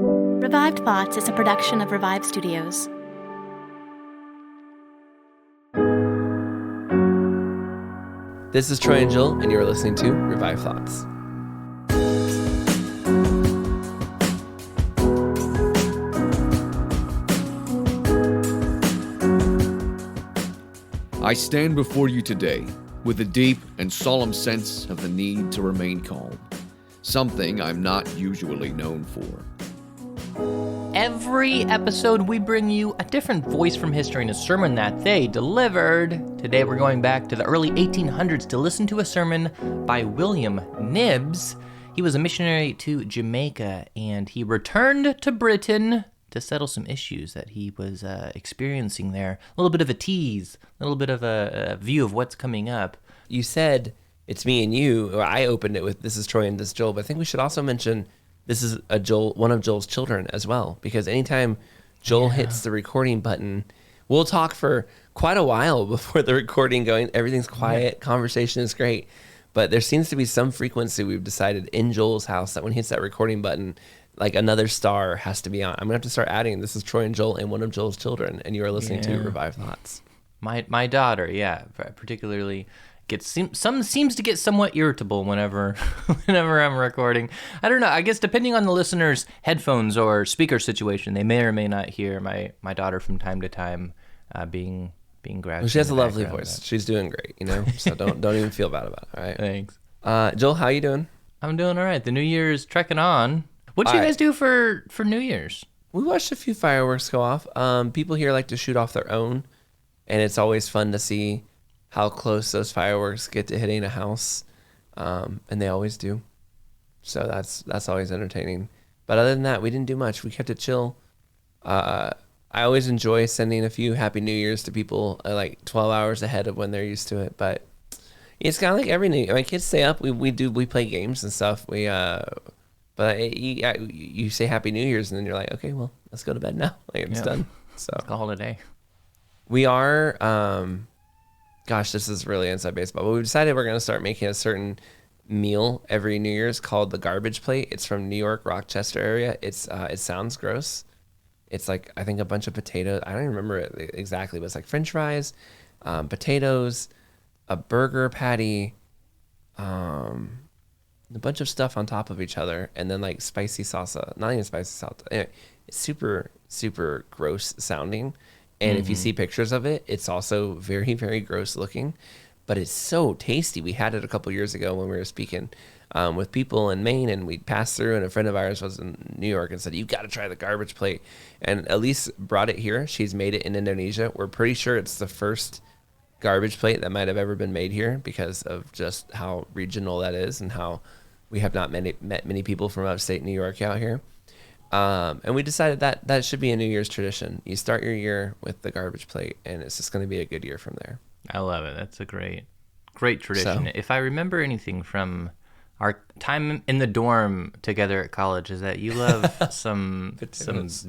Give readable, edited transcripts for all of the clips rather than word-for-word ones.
Revived Thoughts is a production of Revive Studios. This is Troy and Jill, and you're listening to Revive Thoughts. I stand before you today with a deep and solemn sense of the need to remain calm, something I'm not usually known for. Every episode, we bring you a different voice from history and a sermon that they delivered. Today, we're going back to the early 1800s to listen to a sermon by William Knibb. He was a missionary to Jamaica, and he returned to Britain to settle some issues that he was experiencing there. A little bit of a tease, a little bit of a view of what's coming up. You said it's me and you, or I opened it with this is Troy and this is Joel, but I think we should also mention this is one of Joel's children as well, because anytime Joel hits the recording button, we'll talk for quite a while before the recording going. Everything's quiet, conversation is great, but there seems to be some frequency we've decided in Joel's house that when he hits that recording button, like another star has to be on. I'm gonna have to start adding this is Troy and Joel and one of Joel's children, and you are listening to Revive Thoughts. My daughter, particularly seems to get somewhat irritable whenever I'm recording. I don't know. I guess depending on the listener's headphones or speaker situation, they may or may not hear my daughter from time to time being grasped. Well, she has a lovely voice. She's doing great, So don't even feel bad about it. All right. Thanks. Joel, how you doing? I'm doing all right. The New Year's trekking on. What do you guys do for New Year's? We watched a few fireworks go off. People here like to shoot off their own, and it's always fun to see how close those fireworks get to hitting a house, and they always do. So that's always entertaining. But other than that, we didn't do much. We kept it chill. I always enjoy sending a few Happy New Years to people like 12 hours ahead of when they're used to it. But it's kind of like every New Year. My kids stay up. We play games and stuff. But you say Happy New Year's, and then you're like, okay, well, let's go to bed now. Like it's done. So call it a day. We are. Gosh, this is really inside baseball, but we decided we're going to start making a certain meal every New Year's called the garbage plate. It's from New York, Rochester area. It sounds gross. It's like, I think a bunch of potatoes. I don't even remember it exactly, but it's like French fries, potatoes, a burger patty, a bunch of stuff on top of each other, and then like spicy salsa. Not even spicy salsa. Anyway, it's super, super gross sounding. And if you see pictures of it, it's also very, very gross looking, but it's so tasty. We had it a couple years ago when we were speaking with people in Maine, and we passed through, and a friend of ours was in New York and said, you got to try the garbage plate. And Elise brought it here. She's made it in Indonesia. We're pretty sure it's the first garbage plate that might have ever been made here because of just how regional that is and how we have not met many people from upstate New York out here. And we decided that should be a New Year's tradition. You start your year with the garbage plate, and it's just going to be a good year from there. I love it. That's a great tradition. So, if I remember anything from our time in the do together at college, is that you love some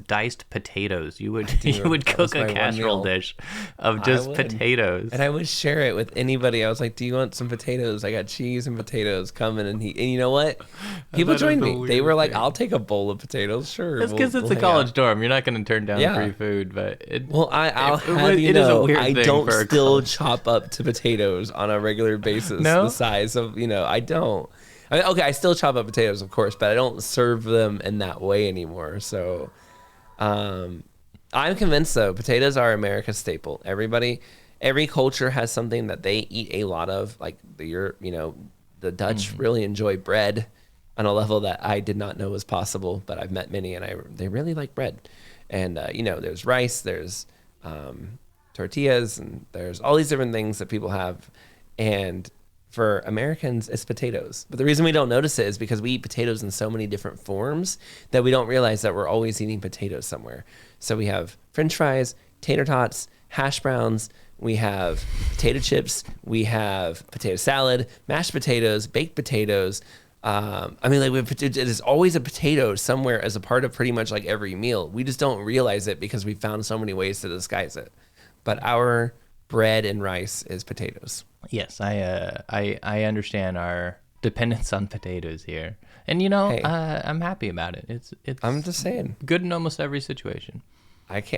diced potatoes. You would cook a casserole dish of just potatoes, and I would share it with anybody. I was like, "Do you want some potatoes? I got cheese and potatoes coming." And you know what? People joined me. They were like, "I'll take a bowl of potatoes, sure." That's because it's a college dorm. You're not going to turn down free food, but I'll have you know, I don't still chop up to potatoes on a regular basis. No? The size of I don't. I still chop up potatoes, of course, but I don't serve them in that way anymore. So I'm convinced, though, potatoes are America's staple. Every culture has something that they eat a lot of. Like the Dutch really enjoy bread on a level that I did not know was possible, but I've met many, and they really like bread. And, there's rice, there's tortillas, and there's all these different things that people have. And for Americans, it's potatoes. But the reason we don't notice it is because we eat potatoes in so many different forms that we don't realize that we're always eating potatoes somewhere. So we have French fries, tater tots, hash browns, we have potato chips, we have potato salad, mashed potatoes, baked potatoes. There's always a potato somewhere as a part of pretty much like every meal. We just don't realize it because we found so many ways to disguise it. But our bread and rice is potatoes. Yes, I understand our dependence on potatoes here. And Hey. I'm happy about it. It's I'm just saying. good in almost every situation.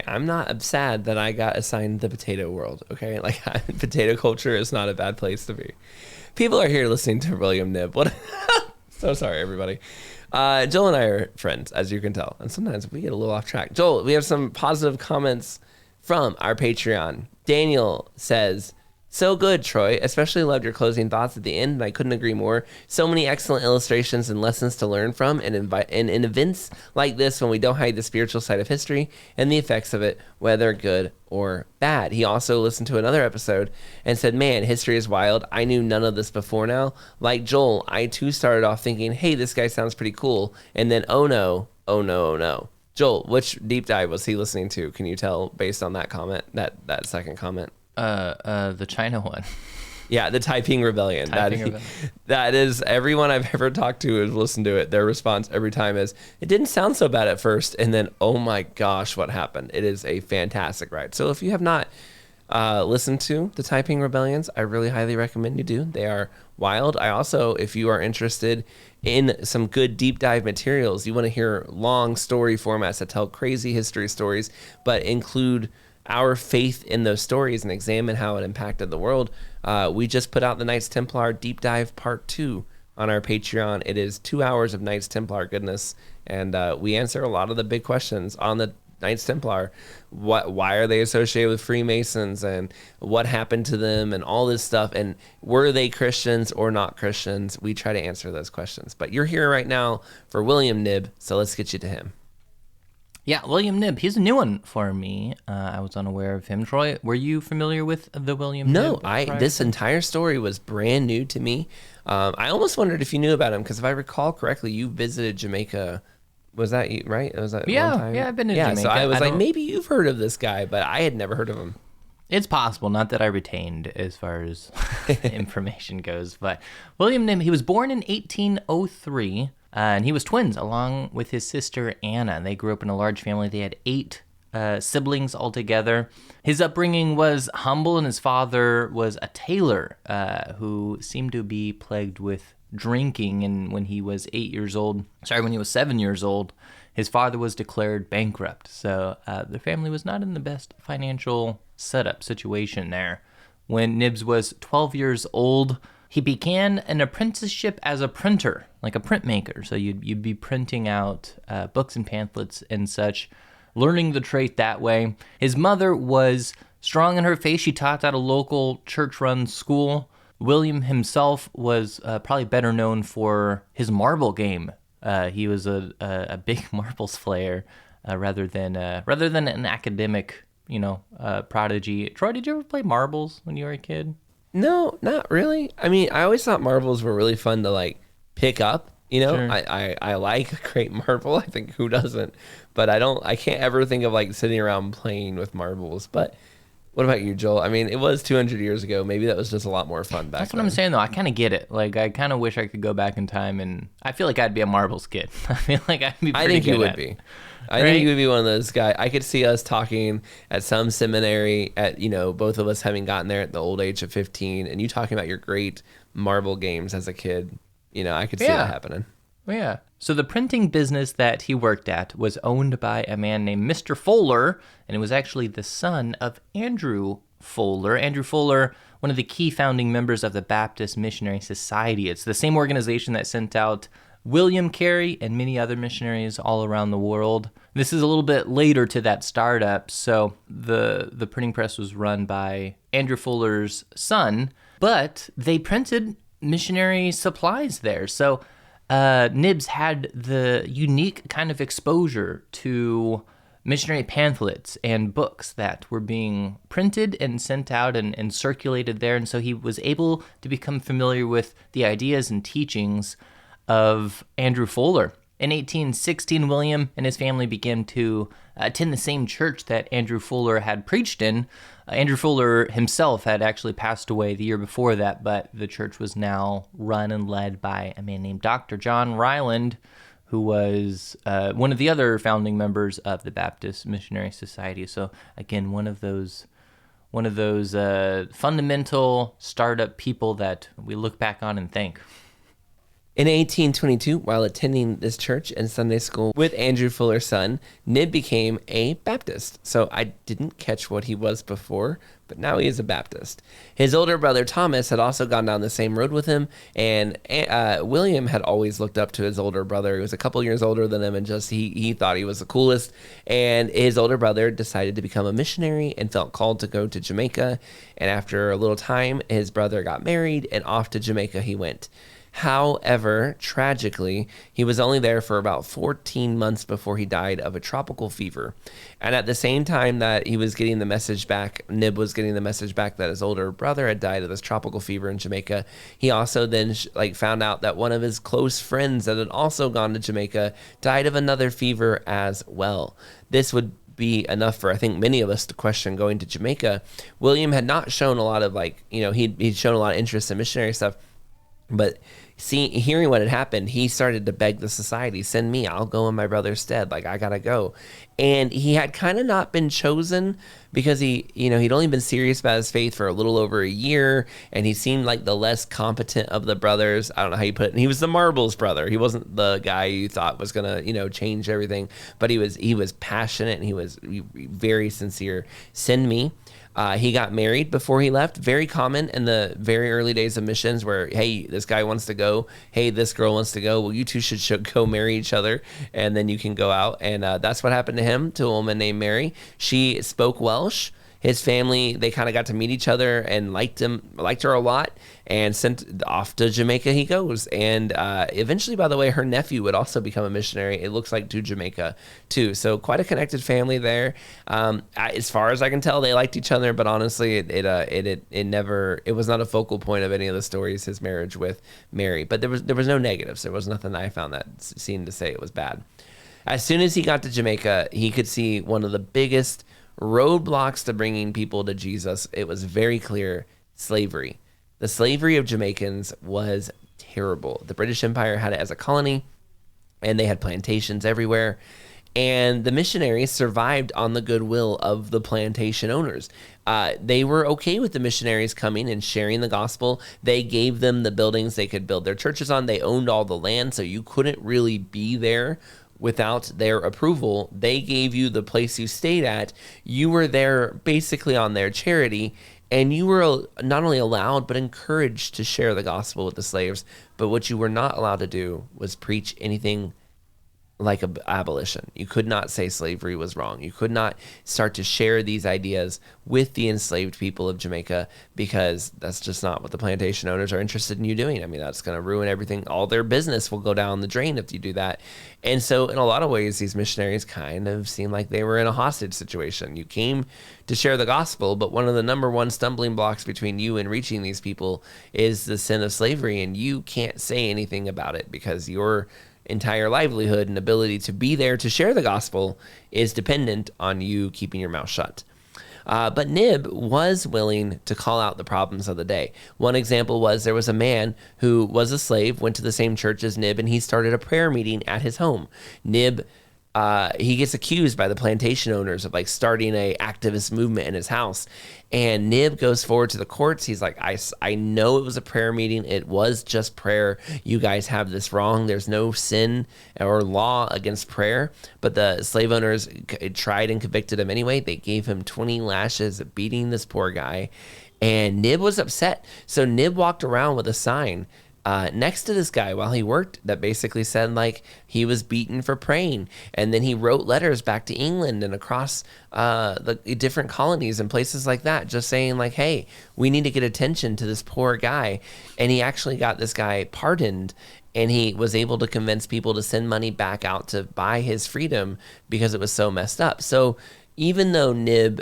I'm not sad that I got assigned the potato world, okay? Like, potato culture is not a bad place to be. People are here listening to William Knibb. What? So sorry, everybody. Joel and I are friends, as you can tell, and sometimes we get a little off track. Joel, we have some positive comments from our Patreon. Daniel says, so good, Troy. Especially loved your closing thoughts at the end, and I couldn't agree more. So many excellent illustrations and lessons to learn from, and in events like this when we don't hide the spiritual side of history and the effects of it, whether good or bad. He also listened to another episode and said, man, history is wild. I knew none of this before now. Like Joel, I too started off thinking, hey, this guy sounds pretty cool. And then, oh no, oh no, oh no. Joel, which deep dive was he listening to? Can you tell based on that comment, that second comment? The China one. Yeah, the Taiping Rebellion. That is, everyone I've ever talked to who's listened to it, their response every time is, it didn't sound so bad at first, and then, oh my gosh, what happened? It is a fantastic ride. So if you have not listened to the Taiping Rebellions, I really highly recommend you do. They are wild. I also, if you are interested in some good deep dive materials, you want to hear long story formats that tell crazy history stories, but include our faith in those stories and examine how it impacted the world. We just put out the Knights Templar Deep Dive Part 2 on our Patreon. It is 2 hours of Knights Templar goodness, and we answer a lot of the big questions on the Knights Templar. Why are they associated with Freemasons, and what happened to them, and all this stuff, and were they Christians or not Christians? We try to answer those questions. But you're here right now for William Knibb, so let's get you to him. Yeah, William Knibb. He's a new one for me. I was unaware of him. Troy, were you familiar with the William Knibb? No, this entire story was brand new to me. I almost wondered if you knew about him, because if I recall correctly, you visited Jamaica. Was that you, right? Was that one time? Yeah, I've been to Jamaica. So I was maybe you've heard of this guy, but I had never heard of him. It's possible, not that I retained as far as information goes. But William Knibb, he was born in 1803. And he was twins along with his sister Anna. They grew up in a large family. They had 8 siblings altogether. His upbringing was humble, and his father was a tailor who seemed to be plagued with drinking. And when he was 7 years old, his father was declared bankrupt. So the family was not in the best financial situation there. When Knibb was 12 years old, he began an apprenticeship as a printer, like a printmaker. So you'd be printing out books and pamphlets and such, learning the trade that way. His mother was strong in her faith. She taught at a local church-run school. William himself was probably better known for his marble game. He was a big marbles player rather than an academic, prodigy. Troy, did you ever play marbles when you were a kid? No, not really. I mean, I always thought marbles were really fun to like pick up. Sure. I like a great marble. I think who doesn't? But I can't ever think of like sitting around playing with marbles. But what about you, Joel? I mean, it was 200 years ago. Maybe that was just a lot more fun back then. That's what I'm saying, though. I kind of get it. Like, I kind of wish I could go back in time, and I feel like I'd be a marbles kid. I feel like I'd be pretty good at it. I think you would be one of those guys. I could see us talking at some seminary at, both of us having gotten there at the old age of 15, and you talking about your great marble games as a kid. I could see that happening. Yeah. So the printing business that he worked at was owned by a man named Mr. Fuller, and it was actually the son of Andrew Fuller. Andrew Fuller, one of the key founding members of the Baptist Missionary Society. It's the same organization that sent out William Carey and many other missionaries all around the world. This is a little bit later to that startup, so the printing press was run by Andrew Fuller's son, but they printed missionary supplies there. So Knibb's had the unique kind of exposure to missionary pamphlets and books that were being printed and sent out and circulated there, and so he was able to become familiar with the ideas and teachings of Andrew Fuller. In 1816, William and his family began to attend the same church that Andrew Fuller had preached in. Andrew Fuller himself had actually passed away the year before that, but the church was now run and led by a man named Dr. John Ryland, who was one of the other founding members of the Baptist Missionary Society. So again, one of those fundamental startup people that we look back on and thank. In 1822, while attending this church and Sunday school with Andrew Fuller's son, Knibb became a Baptist. So I didn't catch what he was before, but now he is a Baptist. His older brother Thomas had also gone down the same road with him, and William had always looked up to his older brother. He was a couple years older than him, and just he thought he was the coolest. And his older brother decided to become a missionary and felt called to go to Jamaica. And after a little time, his brother got married, and off to Jamaica he went. However, tragically, he was only there for about 14 months before he died of a tropical fever. And at the same time that he was getting the message back, Knibb was getting the message back that his older brother had died of this tropical fever in Jamaica. He also then found out that one of his close friends that had also gone to Jamaica died of another fever as well. This would be enough for, I think, many of us to question going to Jamaica. William had not shown a lot of he'd shown a lot of interest in missionary stuff, but hearing what had happened, he started to beg the society, send me, I'll go in my brother's stead. Like, I gotta go. And he had kind of not been chosen because he'd only been serious about his faith for a little over a year, and he seemed like the less competent of the brothers. I don't know how you put it. And he was the marbles brother. He wasn't the guy you thought was gonna, change everything, but he was passionate and he was very sincere. Send me. He got married before he left. Very common in the very early days of missions where, hey, this guy wants to go. Hey, this girl wants to go. Well, you two should go marry each other, and then you can go out. And that's what happened to him, to a woman named Mary. She spoke Welsh. His family, they kind of got to meet each other and liked her a lot, and sent off to Jamaica he goes. And eventually, by the way, her nephew would also become a missionary, it looks like, to Jamaica too. So quite a connected family there. As far as I can tell, they liked each other, but honestly, it was not a focal point of any of the stories, his marriage with Mary. But there was no negatives. There was nothing I found that seemed to say it was bad. As soon as he got to Jamaica, he could see one of the biggest roadblocks to bringing people to Jesus. It was very clear: slavery. The slavery of Jamaicans was terrible. The British Empire had it as a colony, and they had plantations everywhere. And the missionaries survived on the goodwill of the plantation owners. They were okay with the missionaries coming and sharing the gospel. They gave them the buildings they could build their churches on. They owned all the land, so you couldn't really be there without their approval. They gave you the place you stayed at. You were there basically on their charity, and you were not only allowed but encouraged to share the gospel with the slaves. But what you were not allowed to do was preach anything like abolition. You could not say slavery was wrong. You could not start to share these ideas with the enslaved people of Jamaica, because that's just not what the plantation owners are interested in you doing. I mean, that's going to ruin everything. All their business will go down the drain if you do that. And so in a lot of ways, these missionaries kind of seemed like they were in a hostage situation. You came to share the gospel, but one of the number one stumbling blocks between you and reaching these people is the sin of slavery, and you can't say anything about it because your entire livelihood and ability to be there to share the gospel is dependent on you keeping your mouth shut. But Knibb was willing to call out the problems of the day. One example was there was a man who was a slave, went to the same church as Knibb, and he started a prayer meeting at his home. Knibb, he gets accused by the plantation owners of starting a activist movement in his house. And Knibb goes forward to the courts. He's like, I know it was a prayer meeting. It was just prayer. You guys have this wrong. There's no sin or law against prayer. But the slave owners tried and convicted him anyway. They gave him 20 lashes, beating this poor guy. And Knibb was upset. So Knibb walked around with a sign next to this guy while he worked that basically said he was beaten for praying. And then he wrote letters back to England and across the different colonies and places like that, just saying hey, we need to get attention to this poor guy. And he actually got this guy pardoned, and he was able to convince people to send money back out to buy his freedom because it was so messed up. So even though Knibb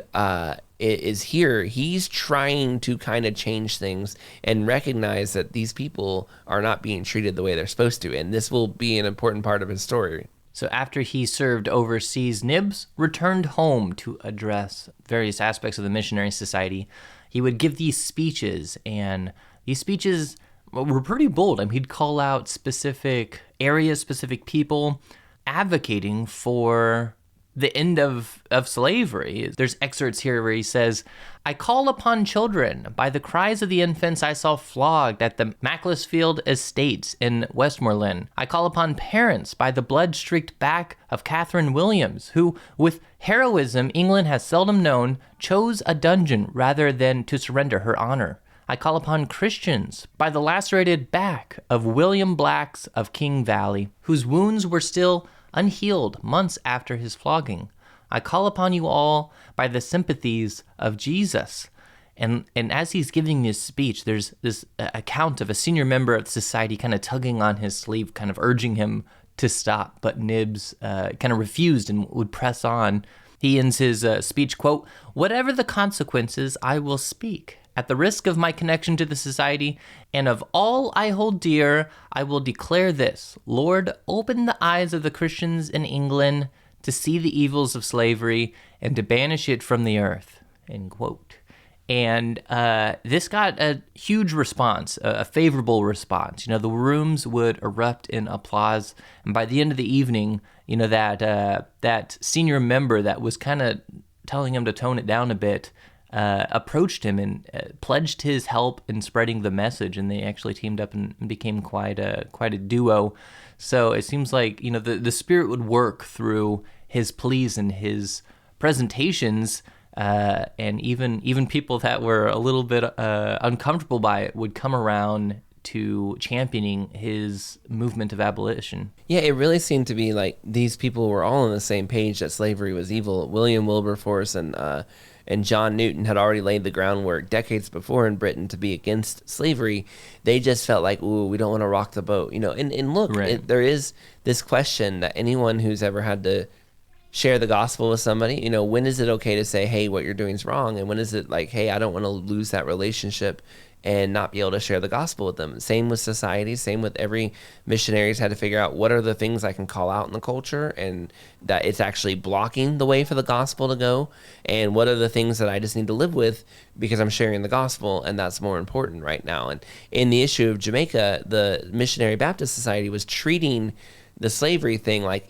is here, he's trying to kind of change things and recognize that these people are not being treated the way they're supposed to. And this will be an important part of his story. So after he served overseas, Knibb returned home to address various aspects of the missionary society. He would give these speeches, and these speeches were pretty bold. I mean, he'd call out specific areas, specific people, advocating for the end of slavery. There's excerpts here where he says, I call upon children. By the cries of the infants I saw flogged at the Macclesfield Estates in Westmoreland. I call upon parents by the blood-streaked back of Catherine Williams, who, with heroism England has seldom known, chose a dungeon rather than to surrender her honor. I call upon Christians by the lacerated back of William Blacks of King Valley, whose wounds were still unhealed months after his flogging. I call upon you all by the sympathies of Jesus. And as he's giving this speech, there's this account of a senior member of the society kind of tugging on his sleeve, kind of urging him to stop. But Knibbs kind of refused and would press on. He ends his speech, quote, whatever the consequences, I will speak. At the risk of my connection to the society and of all I hold dear, I will declare this. Lord, open the eyes of the Christians in England to see the evils of slavery and to banish it from the earth, end quote. And this got a huge response, a favorable response. The rooms would erupt in applause. And by the end of the evening, that senior member that was kind of telling him to tone it down a bit approached him and pledged his help in spreading the message, and they actually teamed up and became quite a duo. So it seems like the Spirit would work through his pleas and his presentations, and even people that were a little bit uncomfortable by it would come around to championing his movement of abolition. Yeah, it really seemed to be like these people were all on the same page that slavery was evil. William Wilberforce and John Newton had already laid the groundwork decades before in Britain to be against slavery. They just felt like, ooh, we don't want to rock the boat, And look, Right. there is this question that anyone who's ever had to share the gospel with somebody, when is it okay to say, hey, what you're doing is wrong? And when is it like, hey, I don't want to lose that relationship and not be able to share the gospel with them? Same with society, same with every missionaries had to figure out what are the things I can call out in the culture and that it's actually blocking the way for the gospel to go, and what are the things that I just need to live with because I'm sharing the gospel, and that's more important right now. And in the issue of Jamaica, the Missionary Baptist Society was treating the slavery thing like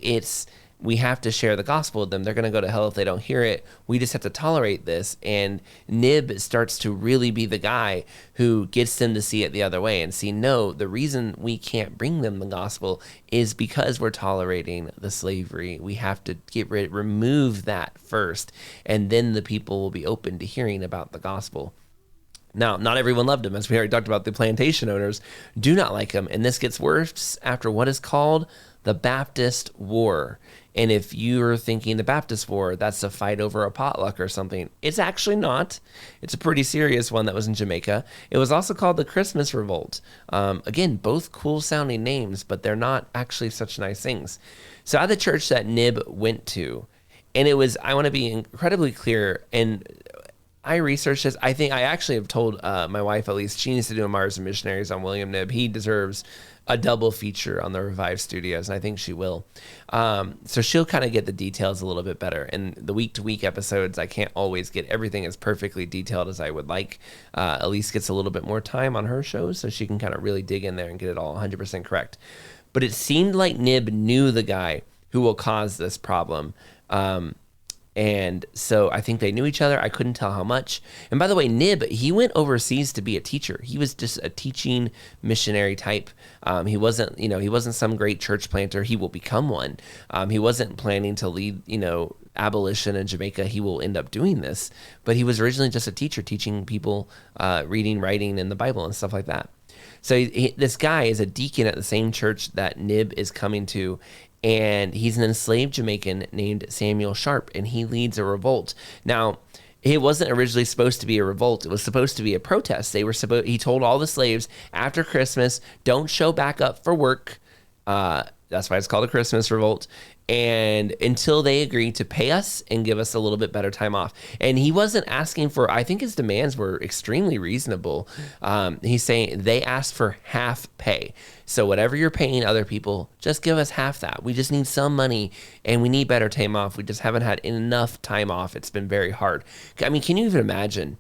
we have to share the gospel with them. They're going to go to hell if they don't hear it. We just have to tolerate this. And Knibb starts to really be the guy who gets them to see it the other way and see, no, the reason we can't bring them the gospel is because we're tolerating the slavery. We have to remove that first, and then the people will be open to hearing about the gospel. Now, not everyone loved him. As we already talked about, the plantation owners do not like him. And this gets worse after what is called the Baptist War. And if you're thinking the Baptist War, that's a fight over a potluck or something, it's actually not. It's a pretty serious one that was in Jamaica. It was also called the Christmas Revolt. Again, both cool sounding names, but they're not actually such nice things. So at the church that Knibb went to, and I want to be incredibly clear, and I researched this. I think I actually have told my wife, at least, she needs to do a Mars and Missionaries on William Knibb. He deserves a double feature on the Revive Studios, and I think she will. So she'll kind of get the details a little bit better. And the week-to-week episodes, I can't always get everything as perfectly detailed as I would like. Elise gets a little bit more time on her shows, so she can kind of really dig in there and get it all 100% correct. But it seemed like Knibb knew the guy who will cause this problem. And so I think they knew each other. I couldn't tell how much. And by the way, Knibb, he went overseas to be a teacher. He was just a teaching missionary type. He wasn't some great church planter. He will become one. He wasn't planning to lead, abolition in Jamaica. He will end up doing this. But he was originally just a teacher, teaching people reading, writing, and the Bible and stuff like that. So this guy is a deacon at the same church that Knibb is coming to. And he's an enslaved Jamaican named Samuel Sharp, and he leads a revolt. Now, it wasn't originally supposed to be a revolt. It was supposed to be a protest. He told all the slaves, after Christmas, don't show back up for work. That's why it's called a Christmas revolt. And until they agreed to pay us and give us a little bit better time off. And he wasn't asking for, I think his demands were extremely reasonable. He's saying they asked for half pay. So whatever you're paying other people, just give us half that. We just need some money and we need better time off. We just haven't had enough time off. It's been very hard. I mean, can you even imagine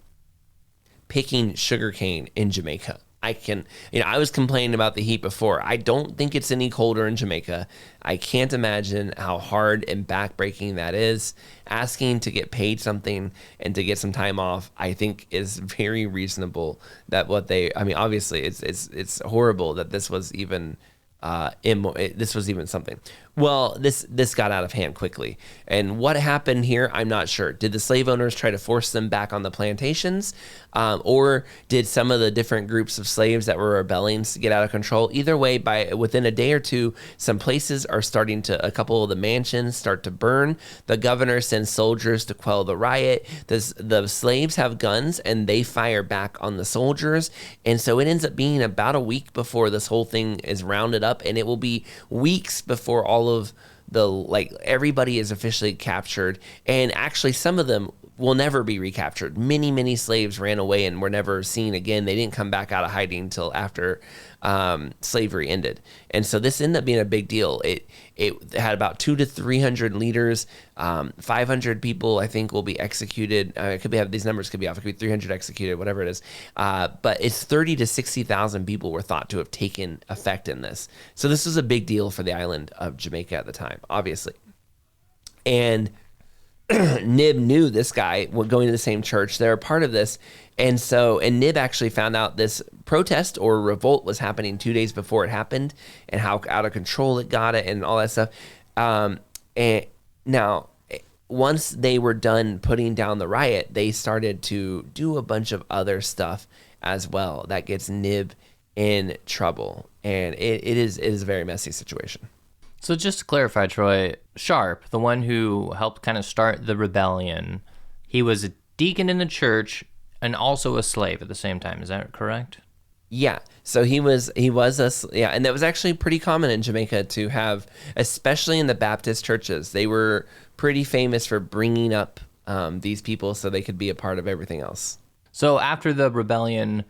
picking sugarcane in Jamaica? I was complaining about the heat before. I don't think it's any colder in Jamaica. I can't imagine how hard and backbreaking that is. Asking to get paid something and to get some time off, I think is very reasonable. Obviously it's horrible that this was even something. Well, this got out of hand quickly. And what happened here, I'm not sure. Did the slave owners try to force them back on the plantations? Or did some of the different groups of slaves that were rebelling get out of control? Either way, within a day or two, some places are a couple of the mansions start to burn. The governor sends soldiers to quell the riot. The slaves have guns and they fire back on the soldiers. And so it ends up being about a week before this whole thing is rounded up, and it will be weeks before all of everybody is officially captured. And actually some of them will never be recaptured. Many slaves ran away and were never seen again. They didn't come back out of hiding until after slavery ended. And so this ended up being a big deal. It had about 200 to 300 leaders. 500 people, I think, will be executed. These numbers could be off. It could be 300 executed, whatever it is. But it's 30 to 60,000 people were thought to have taken effect in this. So this was a big deal for the island of Jamaica at the time, obviously. And Knibb knew this guy going to the same church. They're a part of this. And Knibb actually found out this protest or revolt was happening 2 days before it happened, and how out of control it got it and all that stuff. And now, once they were done putting down the riot, they started to do a bunch of other stuff as well that gets Knibb in trouble. And it is a very messy situation. So just to clarify, Troy, Sharp, the one who helped kind of start the rebellion, he was a deacon in the church and also a slave at the same time. Is that correct? Yeah. So he was and that was actually pretty common in Jamaica to have, especially in the Baptist churches. They were pretty famous for bringing up these people so they could be a part of everything else. So after the rebellion,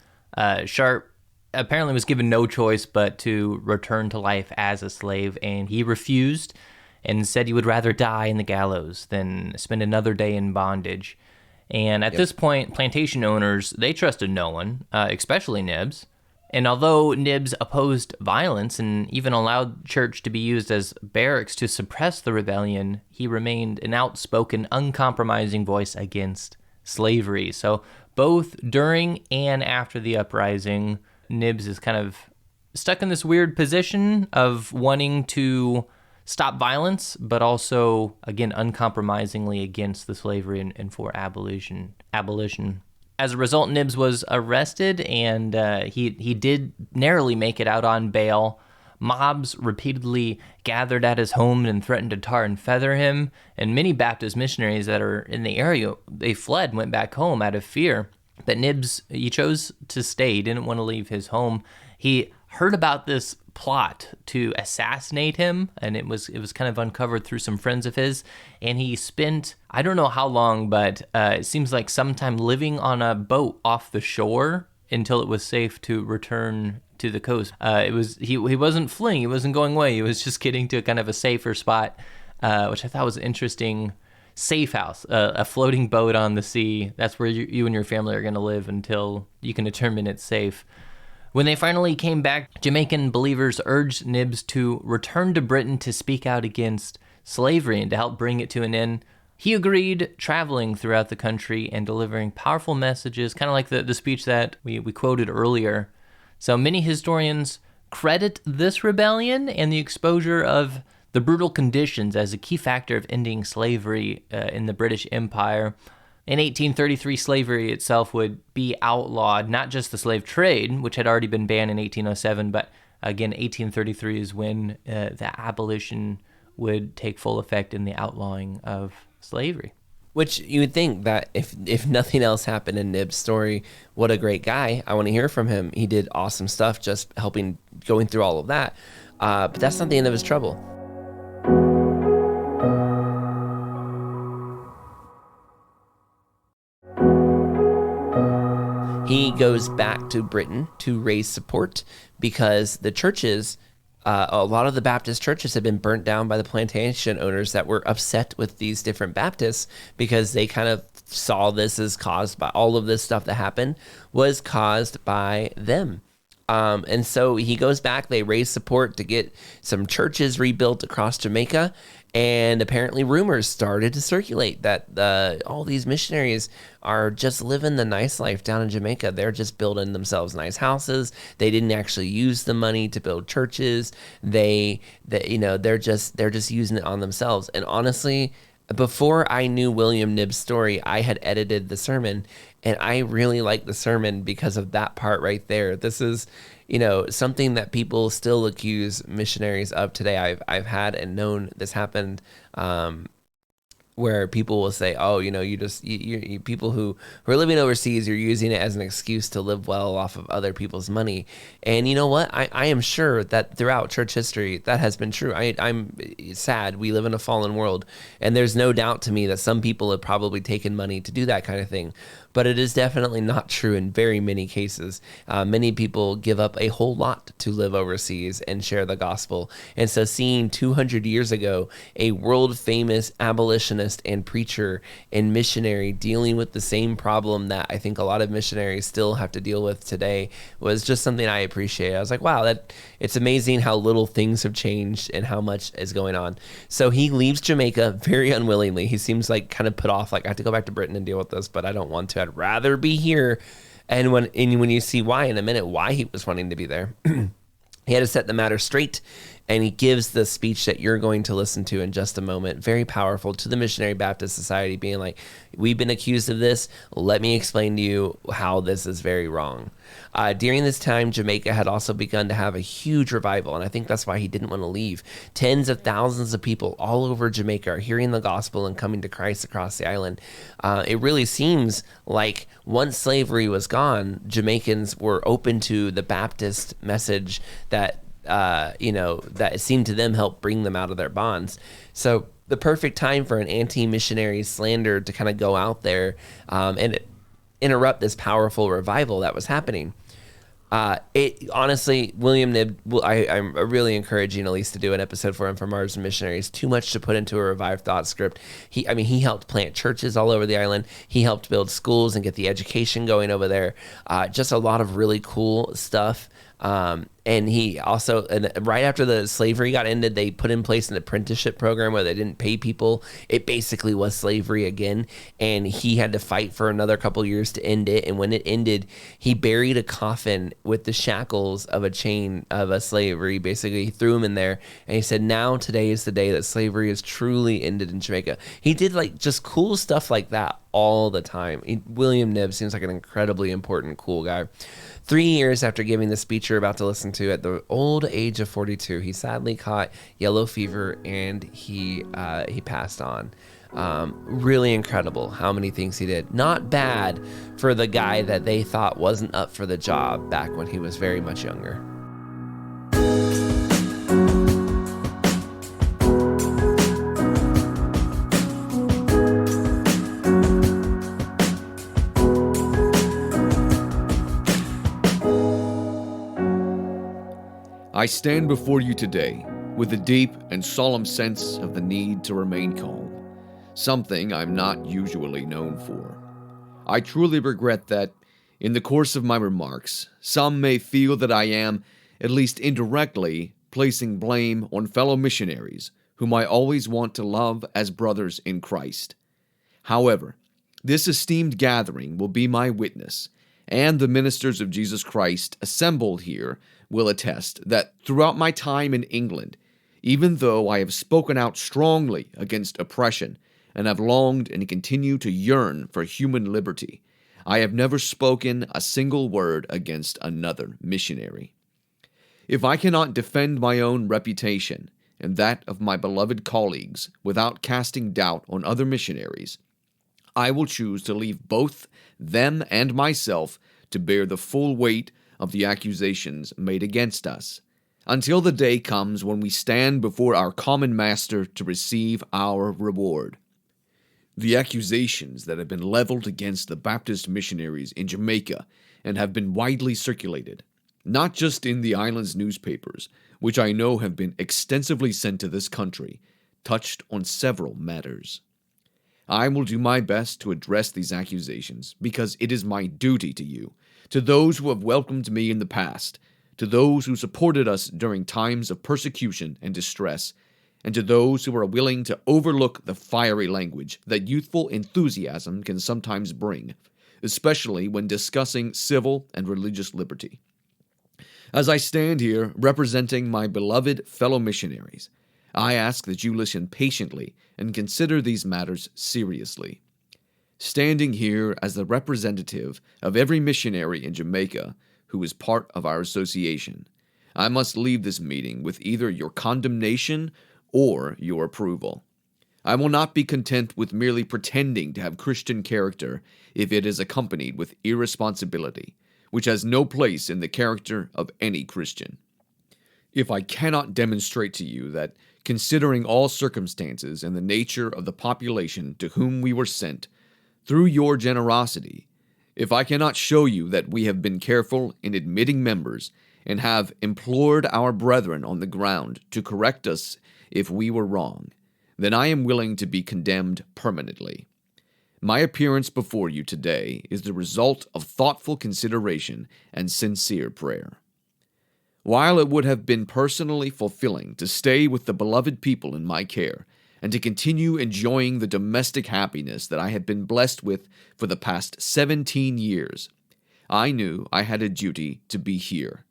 Sharp apparently was given no choice but to return to life as a slave, and he refused and said he would rather die in the gallows than spend another day in bondage. And at this point, plantation owners, they trusted no one, especially Knibbs. And although Knibbs opposed violence and even allowed church to be used as barracks to suppress the rebellion, he remained an outspoken, uncompromising voice against slavery. So both during and after the uprising, Knibbs is kind of stuck in this weird position of wanting to stop violence, but also, again, uncompromisingly against the slavery and for abolition. As a result, Knibbs was arrested, and he did narrowly make it out on bail. Mobs repeatedly gathered at his home and threatened to tar and feather him, and many Baptist missionaries that are in the area, they fled and went back home out of fear. But Knibbs, he chose to stay. He didn't want to leave his home. He heard about this plot to assassinate him, and it was kind of uncovered through some friends of his. And he spent, I don't know how long, but it seems like some time living on a boat off the shore until it was safe to return to the coast. He wasn't fleeing. He wasn't going away. He was just getting to kind of a safer spot, which I thought was interesting. Safe house, a floating boat on the sea. That's where you and your family are going to live until you can determine it's safe. When they finally came back, Jamaican believers urged Knibbs to return to Britain to speak out against slavery and to help bring it to an end. He agreed, traveling throughout the country and delivering powerful messages, kind of like the speech that we quoted earlier. So many historians credit this rebellion and the exposure of the brutal conditions as a key factor of ending slavery in the British Empire. In 1833, slavery itself would be outlawed, not just the slave trade, which had already been banned in 1807, but again, 1833 is when the abolition would take full effect in the outlawing of slavery. Which you would think that if nothing else happened in Knibb's story, what a great guy. I want to hear from him. He did awesome stuff just going through all of that. But that's not the end of his trouble. He goes back to Britain to raise support because the churches, a lot of the Baptist churches had been burnt down by the plantation owners that were upset with these different Baptists because they kind of saw this as caused by all of this stuff that happened was caused by them. And so he goes back. They raise support to get some churches rebuilt across Jamaica. And apparently rumors started to circulate that all these missionaries are just living the nice life down in Jamaica. They're just building themselves nice houses. They didn't actually use the money to build churches. They're just using it on themselves. And honestly, before I knew William Knibb's story, I had edited the sermon, and I really like the sermon because of that part right there. This is, something that people still accuse missionaries of today. I've had and known this happened, where people will say, "Oh, you people who are living overseas, you're using it as an excuse to live well off of other people's money." And you know what? I am sure that throughout church history, that has been true. I'm sad. We live in a fallen world, and there's no doubt to me that some people have probably taken money to do that kind of thing. But it is definitely not true in very many cases. Many people give up a whole lot to live overseas and share the gospel. And so seeing 200 years ago, a world famous abolitionist and preacher and missionary dealing with the same problem that I think a lot of missionaries still have to deal with today was just something I appreciate. I was like, wow, it's amazing how little things have changed and how much is going on. So he leaves Jamaica very unwillingly. He seems like kind of put off, like, I have to go back to Britain and deal with this, but I don't want to. I'd rather be here. And when you see why in a minute, why he was wanting to be there, he had to set the matter straight. And he gives the speech that you're going to listen to in just a moment, very powerful, to the Missionary Baptist Society, being like, we've been accused of this. Let me explain to you how this is very wrong. During this time, Jamaica had also begun to have a huge revival, and I think that's why he didn't want to leave. Tens of thousands of people all over Jamaica are hearing the gospel and coming to Christ across the island. It really seems like once slavery was gone, Jamaicans were open to the Baptist message that that it seemed to them help bring them out of their bonds. So the perfect time for an anti-missionary slander to kind of go out there and interrupt this powerful revival that was happening. Honestly, William Knibb, I'm really encouraging Elise to do an episode for him for Mars and Missionaries. Too much to put into a Revived Thought script. He helped plant churches all over the island. He helped build schools and get the education going over there. Just a lot of really cool stuff. And he also, and right after the slavery got ended, they put in place an apprenticeship program where they didn't pay people. It basically was slavery again, and he had to fight for another couple years to end it. And when it ended, he buried a coffin with the shackles of a chain of a slavery. Basically, he threw him in there, and he said, "Now today is the day that slavery is truly ended in Jamaica." He did like just cool stuff like that all the time. William Knibb seems like an incredibly important, cool guy. 3 years after giving the speech you're about to listen to, at the old age of 42, he sadly caught yellow fever and he passed on. Really incredible how many things he did. Not bad for the guy that they thought wasn't up for the job back when he was very much younger. I stand before you today with a deep and solemn sense of the need to remain calm, something I'm not usually known for. I truly regret that, in the course of my remarks, some may feel that I am, at least indirectly, placing blame on fellow missionaries whom I always want to love as brothers in Christ. However, this esteemed gathering will be my witness, and the ministers of Jesus Christ assembled here will attest that throughout my time in England, even though I have spoken out strongly against oppression and have longed and continue to yearn for human liberty, I have never spoken a single word against another missionary. If I cannot defend my own reputation and that of my beloved colleagues without casting doubt on other missionaries, I will choose to leave both them and myself to bear the full weight of the accusations made against us, until the day comes when we stand before our common master to receive our reward. The accusations that have been leveled against the Baptist missionaries in Jamaica and have been widely circulated, not just in the island's newspapers, which I know have been extensively sent to this country, touched on several matters. I will do my best to address these accusations because it is my duty to you, to those who have welcomed me in the past, to those who supported us during times of persecution and distress, and to those who are willing to overlook the fiery language that youthful enthusiasm can sometimes bring, especially when discussing civil and religious liberty. As I stand here representing my beloved fellow missionaries, I ask that you listen patiently and consider these matters seriously. Standing here as the representative of every missionary in Jamaica who is part of our association, I must leave this meeting with either your condemnation or your approval. I will not be content with merely pretending to have Christian character if it is accompanied with irresponsibility, which has no place in the character of any Christian. If I cannot demonstrate to you that, considering all circumstances and the nature of the population to whom we were sent, through your generosity, if I cannot show you that we have been careful in admitting members and have implored our brethren on the ground to correct us if we were wrong, then I am willing to be condemned permanently. My appearance before you today is the result of thoughtful consideration and sincere prayer. While it would have been personally fulfilling to stay with the beloved people in my care and to continue enjoying the domestic happiness that I had been blessed with for the past 17 years, I knew I had a duty to be here.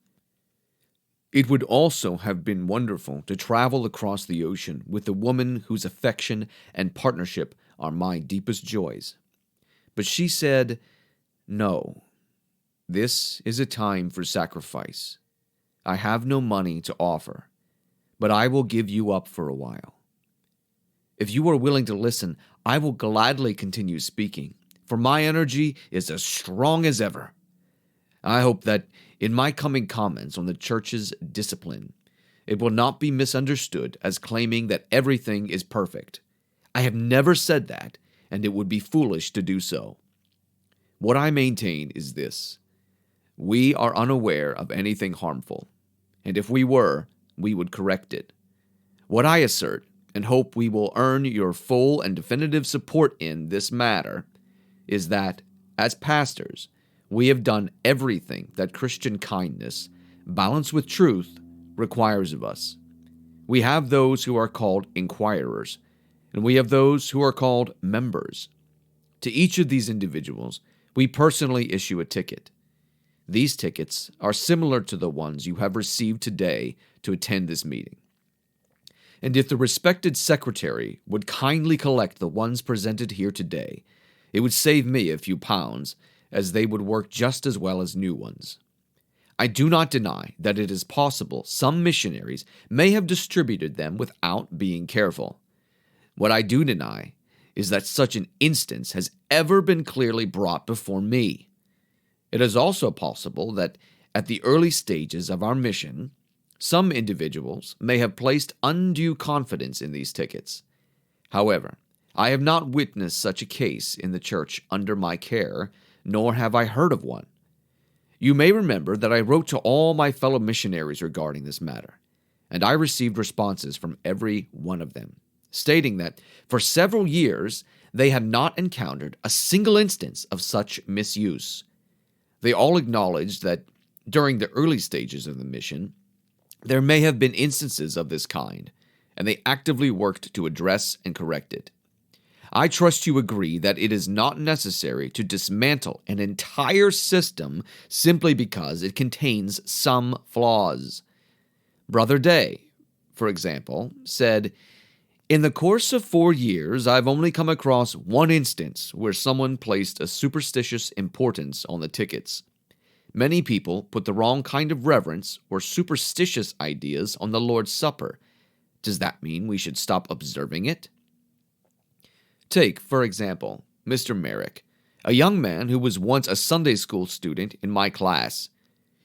It would also have been wonderful to travel across the ocean with the woman whose affection and partnership are my deepest joys. But she said, "No, this is a time for sacrifice. I have no money to offer, but I will give you up for a while. If you are willing to listen, I will gladly continue speaking, for my energy is as strong as ever. I hope that in my coming comments on the church's discipline, it will not be misunderstood as claiming that everything is perfect. I have never said that, and it would be foolish to do so. What I maintain is this: we are unaware of anything harmful, and if we were, we would correct it. What I assert, and hope we will earn your full and definitive support in this matter, is that, as pastors, we have done everything that Christian kindness, balanced with truth, requires of us. We have those who are called inquirers, and we have those who are called members. To each of these individuals, we personally issue a ticket. These tickets are similar to the ones you have received today to attend this meeting. And if the respected secretary would kindly collect the ones presented here today, it would save me a few pounds, as they would work just as well as new ones. I do not deny that it is possible some missionaries may have distributed them without being careful. What I do deny is that such an instance has ever been clearly brought before me. It is also possible that at the early stages of our mission, some individuals may have placed undue confidence in these tickets. However, I have not witnessed such a case in the church under my care, nor have I heard of one. You may remember that I wrote to all my fellow missionaries regarding this matter, and I received responses from every one of them, stating that for several years they had not encountered a single instance of such misuse. They all acknowledged that during the early stages of the mission, there may have been instances of this kind, and they actively worked to address and correct it. I trust you agree that it is not necessary to dismantle an entire system simply because it contains some flaws. Brother Day, for example, said, "In the course of 4 years, I've only come across one instance where someone placed a superstitious importance on the tickets. Many people put the wrong kind of reverence or superstitious ideas on the Lord's Supper. Does that mean we should stop observing it?" Take, for example, Mr. Merrick, a young man who was once a Sunday school student in my class.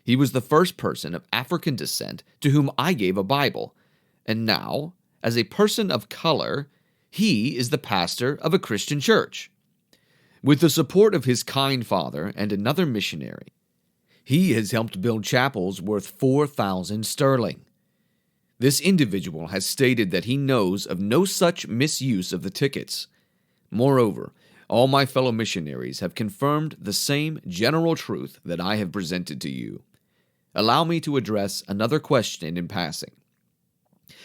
He was the first person of African descent to whom I gave a Bible, and now, as a person of color, he is the pastor of a Christian church. With the support of his kind father and another missionary, he has helped build chapels worth 4,000 sterling. This individual has stated that he knows of no such misuse of the tickets. Moreover, all my fellow missionaries have confirmed the same general truth that I have presented to you. allow me to address another question in passing.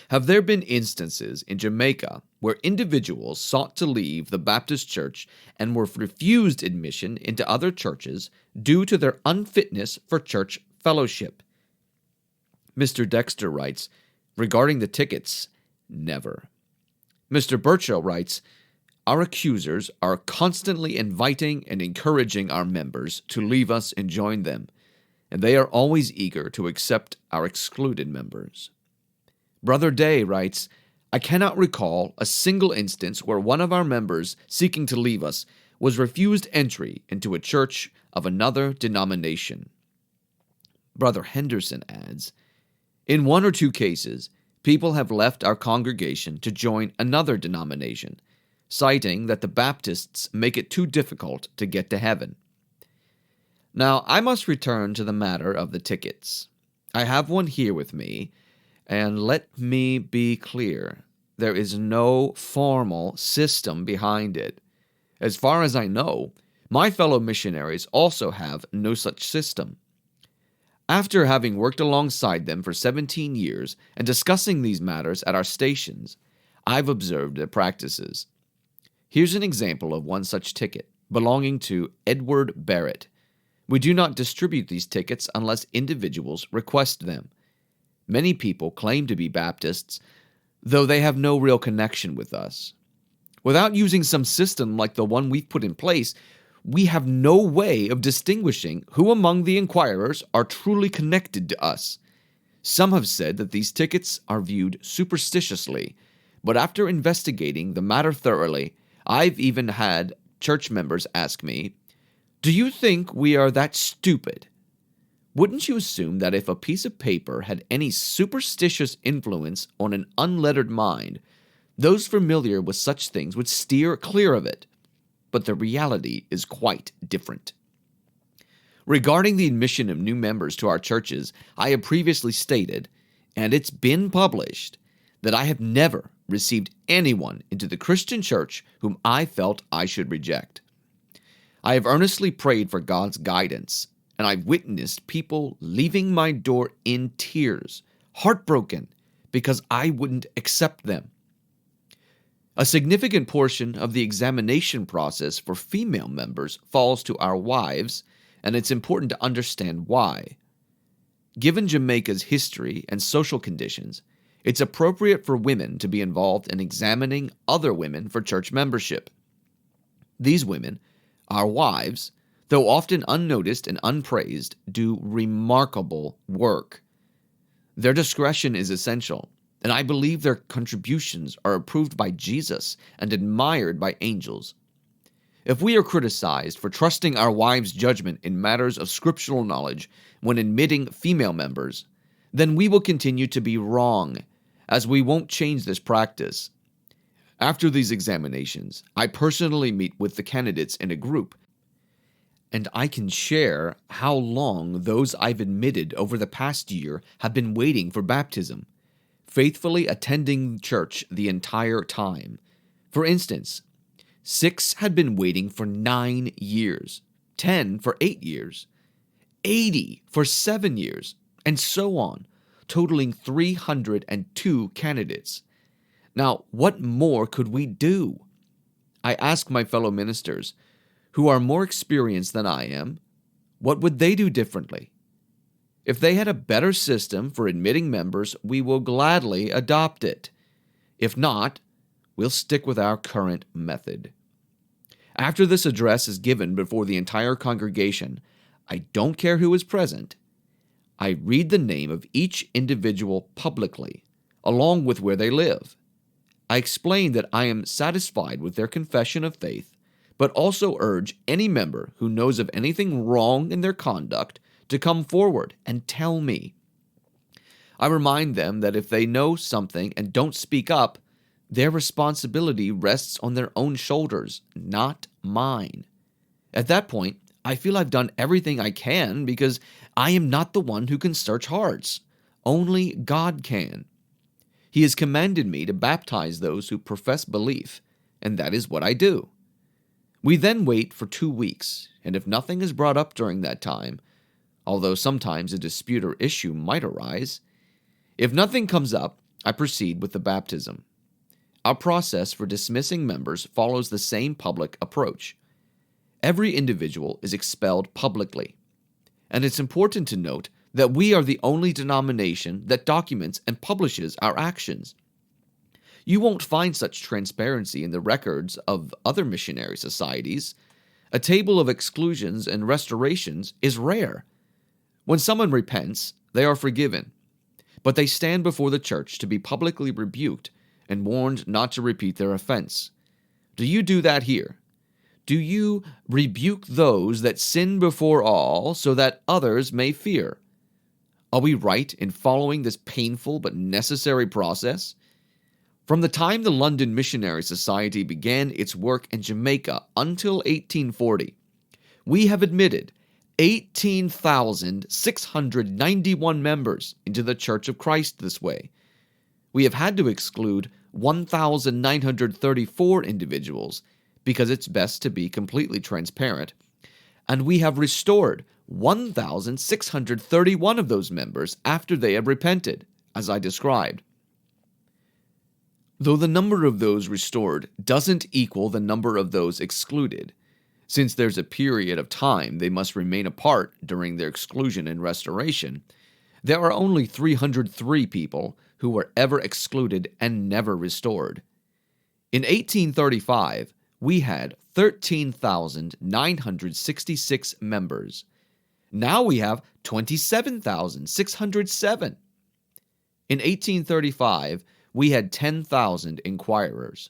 Have there been instances in Jamaica where individuals sought to leave the Baptist church and were refused admission into other churches due to their unfitness for church fellowship? Mr. Dexter writes, regarding the tickets, never. Mr. Burchell writes, our accusers are constantly inviting and encouraging our members to leave us and join them, and they are always eager to accept our excluded members. Brother Day writes, I cannot recall a single instance where one of our members seeking to leave us was refused entry into a church of another denomination. Brother Henderson adds, in one or two cases, people have left our congregation to join another denomination, citing that the Baptists make it too difficult to get to heaven. Now, I must return to the matter of the tickets. I have one here with me, and let me be clear, there is no formal system behind it. As far as I know, my fellow missionaries also have no such system. After having worked alongside them for 17 years and discussing these matters at our stations, I've observed their practices. Here's an example of one such ticket, belonging to Edward Barrett. We do not distribute these tickets unless individuals request them. Many people claim to be Baptists, though they have no real connection with us. Without using some system like the one we've put in place, we have no way of distinguishing who among the inquirers are truly connected to us. Some have said that these tickets are viewed superstitiously, but after investigating the matter thoroughly, I've even had church members ask me, do you think we are that stupid? Wouldn't you assume that if a piece of paper had any superstitious influence on an unlettered mind, those familiar with such things would steer clear of it? But the reality is quite different. Regarding the admission of new members to our churches, I have previously stated, and it's been published, that I have never received anyone into the Christian church whom I felt I should reject. I have earnestly prayed for God's guidance, and I've witnessed people leaving my door in tears, heartbroken, because I wouldn't accept them. A significant portion of the examination process for female members falls to our wives, and it's important to understand why. Given Jamaica's history and social conditions, it's appropriate for women to be involved in examining other women for church membership. These women, our wives, though often unnoticed and unpraised, do remarkable work. Their discretion is essential, and I believe their contributions are approved by Jesus and admired by angels. If we are criticized for trusting our wives' judgment in matters of scriptural knowledge when admitting female members, then we will continue to be wrong, as we won't change this practice. After these examinations, I personally meet with the candidates in a group, and I can share how long those I've admitted over the past year have been waiting for baptism, faithfully attending church the entire time. For instance, 6 had been waiting for 9 years, 10 for 8 years, 80 for 7 years, and so on, totaling 302 candidates. Now, what more could we do? I ask my fellow ministers, who are more experienced than I am, what would they do differently? If they had a better system for admitting members, we will gladly adopt it. If not, we'll stick with our current method. After this address is given before the entire congregation, I don't care who is present, I read the name of each individual publicly, along with where they live. I explain that I am satisfied with their confession of faith, but also urge any member who knows of anything wrong in their conduct to come forward and tell me. I remind them that if they know something and don't speak up, their responsibility rests on their own shoulders, not mine. At that point, I feel I've done everything I can because I am not the one who can search hearts. Only God can. He has commanded me to baptize those who profess belief, and that is what I do. We then wait for 2 weeks, and if nothing is brought up during that time, although sometimes a dispute or issue might arise. If nothing comes up, I proceed with the baptism. Our process for dismissing members follows the same public approach. Every individual is expelled publicly, and it's important to note that we are the only denomination that documents and publishes our actions. You won't find such transparency in the records of other missionary societies. A table of exclusions and restorations is rare. When someone repents, they are forgiven, but they stand before the church to be publicly rebuked and warned not to repeat their offense. Do you do that here? Do you rebuke those that sin before all so that others may fear? Are we right in following this painful but necessary process? From the time the London Missionary Society began its work in Jamaica until 1840, we have admitted 18,691 members into the Church of Christ this way. We have had to exclude 1,934 individuals because it's best to be completely transparent, and we have restored 1,631 of those members after they have repented, as I described. Though the number of those restored doesn't equal the number of those excluded, since there's a period of time they must remain apart during their exclusion and restoration, there are only 303 people who were ever excluded and never restored. In 1835, we had 13,966 members. Now we have 27,607. In 1835, we had 10,000 inquirers.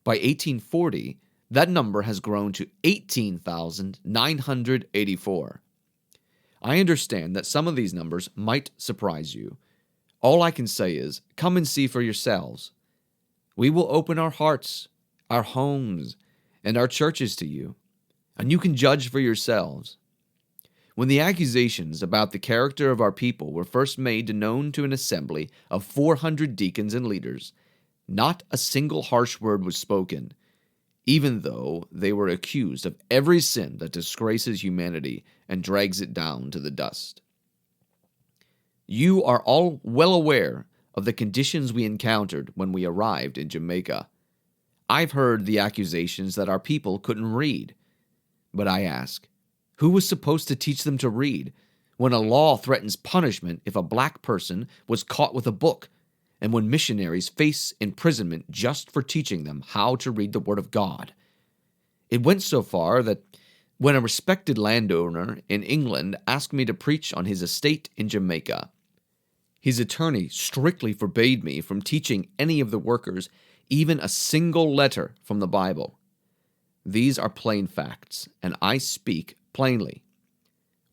By 1840, that number has grown to 18,984. I understand that some of these numbers might surprise you. All I can say is, come and see for yourselves. We will open our hearts, our homes, and our churches to you, and you can judge for yourselves. When the accusations about the character of our people were first made known to an assembly of 400 deacons and leaders, not a single harsh word was spoken, even though they were accused of every sin that disgraces humanity and drags it down to the dust. You are all well aware of the conditions we encountered when we arrived in Jamaica. I've heard the accusations that our people couldn't read, but I ask, who was supposed to teach them to read when a law threatens punishment if a black person was caught with a book, and when missionaries face imprisonment just for teaching them how to read the Word of God? It went so far that when a respected landowner in England asked me to preach on his estate in Jamaica, his attorney strictly forbade me from teaching any of the workers even a single letter from the Bible. These are plain facts, and I speak plainly.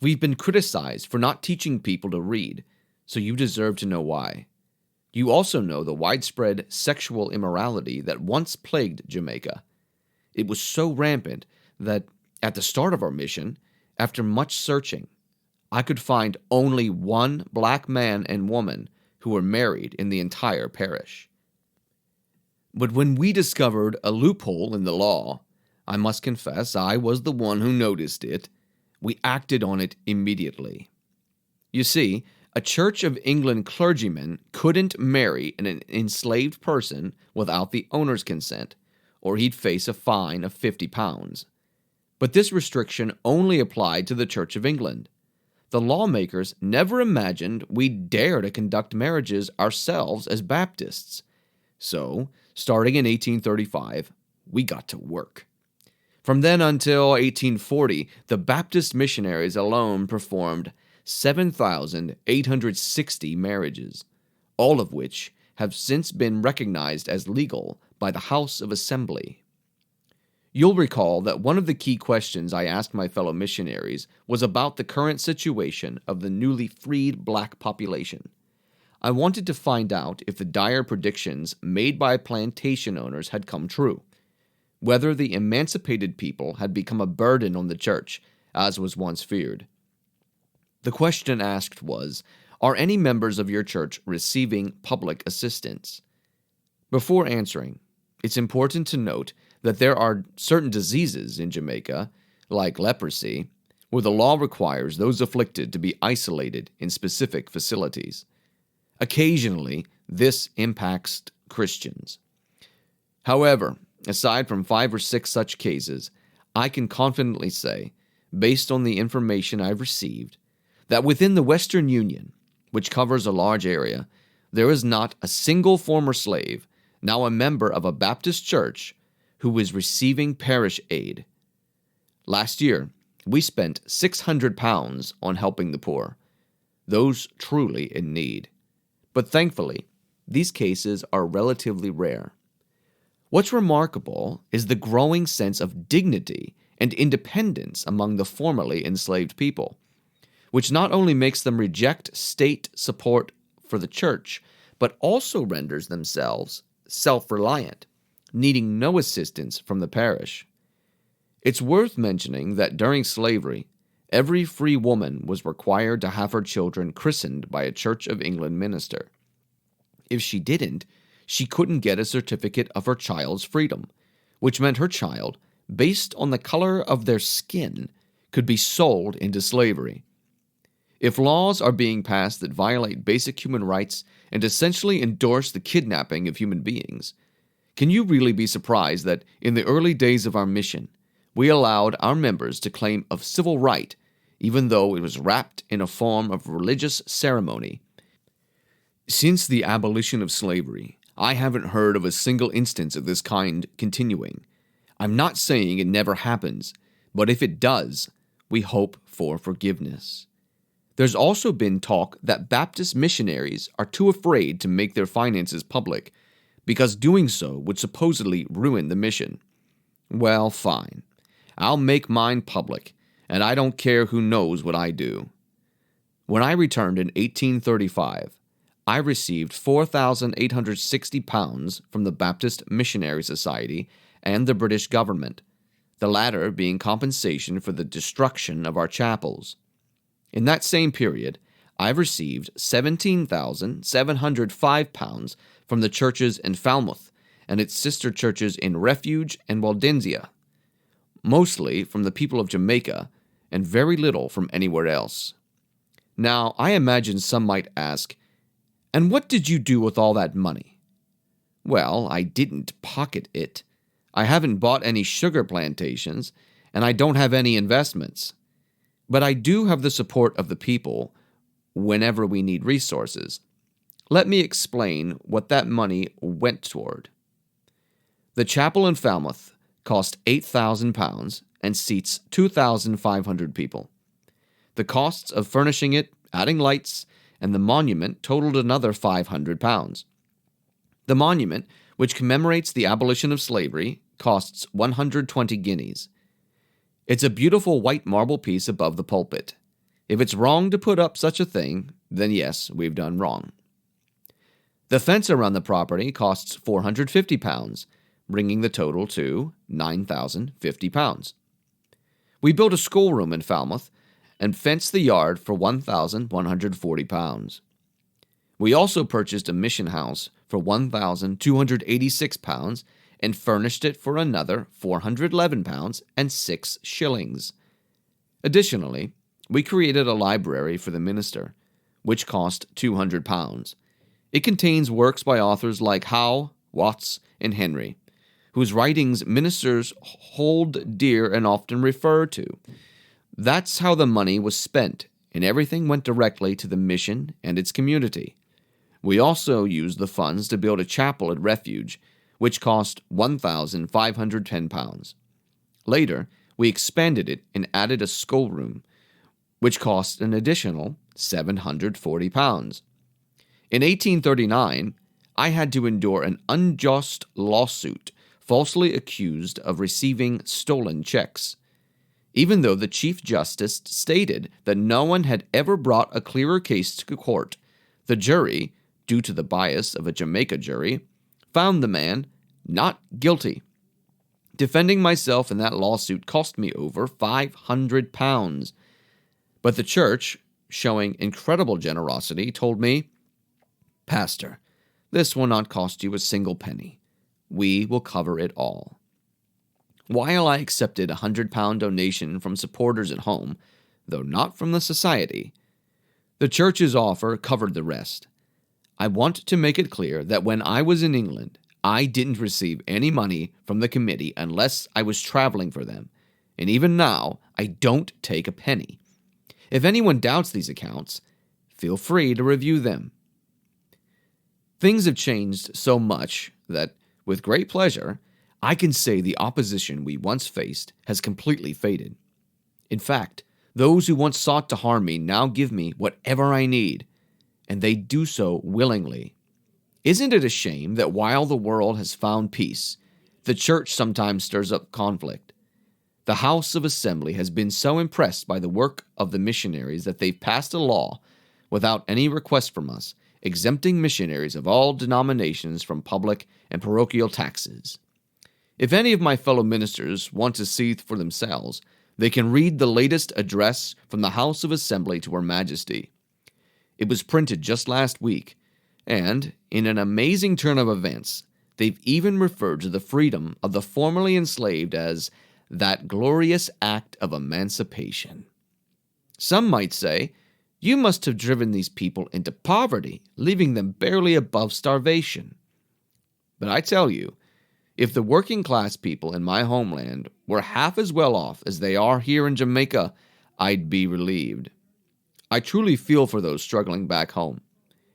We've been criticized for not teaching people to read, so you deserve to know why. You also know the widespread sexual immorality that once plagued Jamaica. It was so rampant that, at the start of our mission, after much searching, I could find only one black man and woman who were married in the entire parish. But when we discovered a loophole in the law, I must confess I was the one who noticed it. We acted on it immediately. You see, a Church of England clergyman couldn't marry an enslaved person without the owner's consent, or he'd face a fine of £50. But this restriction only applied to the Church of England. The lawmakers never imagined we'd dare to conduct marriages ourselves as Baptists. So, starting in 1835, we got to work. From then until 1840, the Baptist missionaries alone performed 7,860 marriages, all of which have since been recognized as legal by the House of Assembly. You'll recall that one of the key questions I asked my fellow missionaries was about the current situation of the newly freed black population. I wanted to find out if the dire predictions made by plantation owners had come true, whether the emancipated people had become a burden on the church, as was once feared. The question asked was, are any members of your church receiving public assistance? Before answering, it's important to note that there are certain diseases in Jamaica, like leprosy, where the law requires those afflicted to be isolated in specific facilities. Occasionally, this impacts Christians. However, aside from 5 or 6 such cases, I can confidently say, based on the information I've received, that within the Western Union, which covers a large area, there is not a single former slave, now a member of a Baptist church, who is receiving parish aid. Last year, we spent £600 on helping the poor, those truly in need. But thankfully, these cases are relatively rare. What's remarkable is the growing sense of dignity and independence among the formerly enslaved people, which not only makes them reject state support for the church, but also renders themselves self-reliant, needing no assistance from the parish. It's worth mentioning that during slavery, every free woman was required to have her children christened by a Church of England minister. If she didn't, she couldn't get a certificate of her child's freedom, which meant her child, based on the color of their skin, could be sold into slavery. If laws are being passed that violate basic human rights and essentially endorse the kidnapping of human beings, can you really be surprised that in the early days of our mission, we allowed our members to claim a civil right, even though it was wrapped in a form of religious ceremony? Since the abolition of slavery, I haven't heard of a single instance of this kind continuing. I'm not saying it never happens, but if it does, we hope for forgiveness. There's also been talk that Baptist missionaries are too afraid to make their finances public, because doing so would supposedly ruin the mission. Well, fine. I'll make mine public, and I don't care who knows what I do. When I returned in 1835, I received £4,860 from the Baptist Missionary Society and the British government, the latter being compensation for the destruction of our chapels. In that same period, I received £17,705 from the churches in Falmouth and its sister churches in Refuge and Waldensia, mostly from the people of Jamaica and very little from anywhere else. Now, I imagine some might ask, and what did you do with all that money? Well, I didn't pocket it. I haven't bought any sugar plantations, and I don't have any investments. But I do have the support of the people whenever we need resources. Let me explain what that money went toward. The chapel in Falmouth cost £8,000 and seats 2,500 people. The costs of furnishing it, adding lights, and the monument totaled another £500. The monument, which commemorates the abolition of slavery, costs 120 guineas. It's a beautiful white marble piece above the pulpit. If it's wrong to put up such a thing, then yes, we've done wrong. The fence around the property costs £450, bringing the total to £9,050. We built a schoolroom in Falmouth and fenced the yard for £1,140. We also purchased a mission house for £1,286 and furnished it for another £411 and 6 shillings. Additionally, we created a library for the minister, which cost £200. It contains works by authors like Howe, Watts, and Henry, whose writings ministers hold dear and often refer to. That's how the money was spent, and everything went directly to the mission and its community. We also used the funds to build a chapel at Refuge, which cost £1,510. Later, we expanded it and added a schoolroom, which cost an additional £740. In 1839, I had to endure an unjust lawsuit falsely accused of receiving stolen checks. Even though the Chief Justice stated that no one had ever brought a clearer case to court, the jury, due to the bias of a Jamaica jury, found the man not guilty. Defending myself in that lawsuit cost me over £500. But the church, showing incredible generosity, told me, "Pastor, this will not cost you a single penny. We will cover it all." While I accepted a £100 donation from supporters at home, though not from the society. The church's offer covered the rest. I want to make it clear that when I was in England, I didn't receive any money from the committee unless I was traveling for them, and even now, I don't take a penny. If anyone doubts these accounts, feel free to review them. Things have changed so much that, with great pleasure, I can say the opposition we once faced has completely faded. In fact, those who once sought to harm me now give me whatever I need, and they do so willingly. Isn't it a shame that while the world has found peace, the church sometimes stirs up conflict? The House of Assembly has been so impressed by the work of the missionaries that they've passed a law, without any request from us, exempting missionaries of all denominations from public and parochial taxes. If any of my fellow ministers want to see for themselves, they can read the latest address from the House of Assembly to Her Majesty. It was printed just last week, and, in an amazing turn of events, they've even referred to the freedom of the formerly enslaved as that glorious act of emancipation. Some might say, you must have driven these people into poverty, leaving them barely above starvation. But I tell you, if the working class people in my homeland were half as well off as they are here in Jamaica, I'd be relieved. I truly feel for those struggling back home,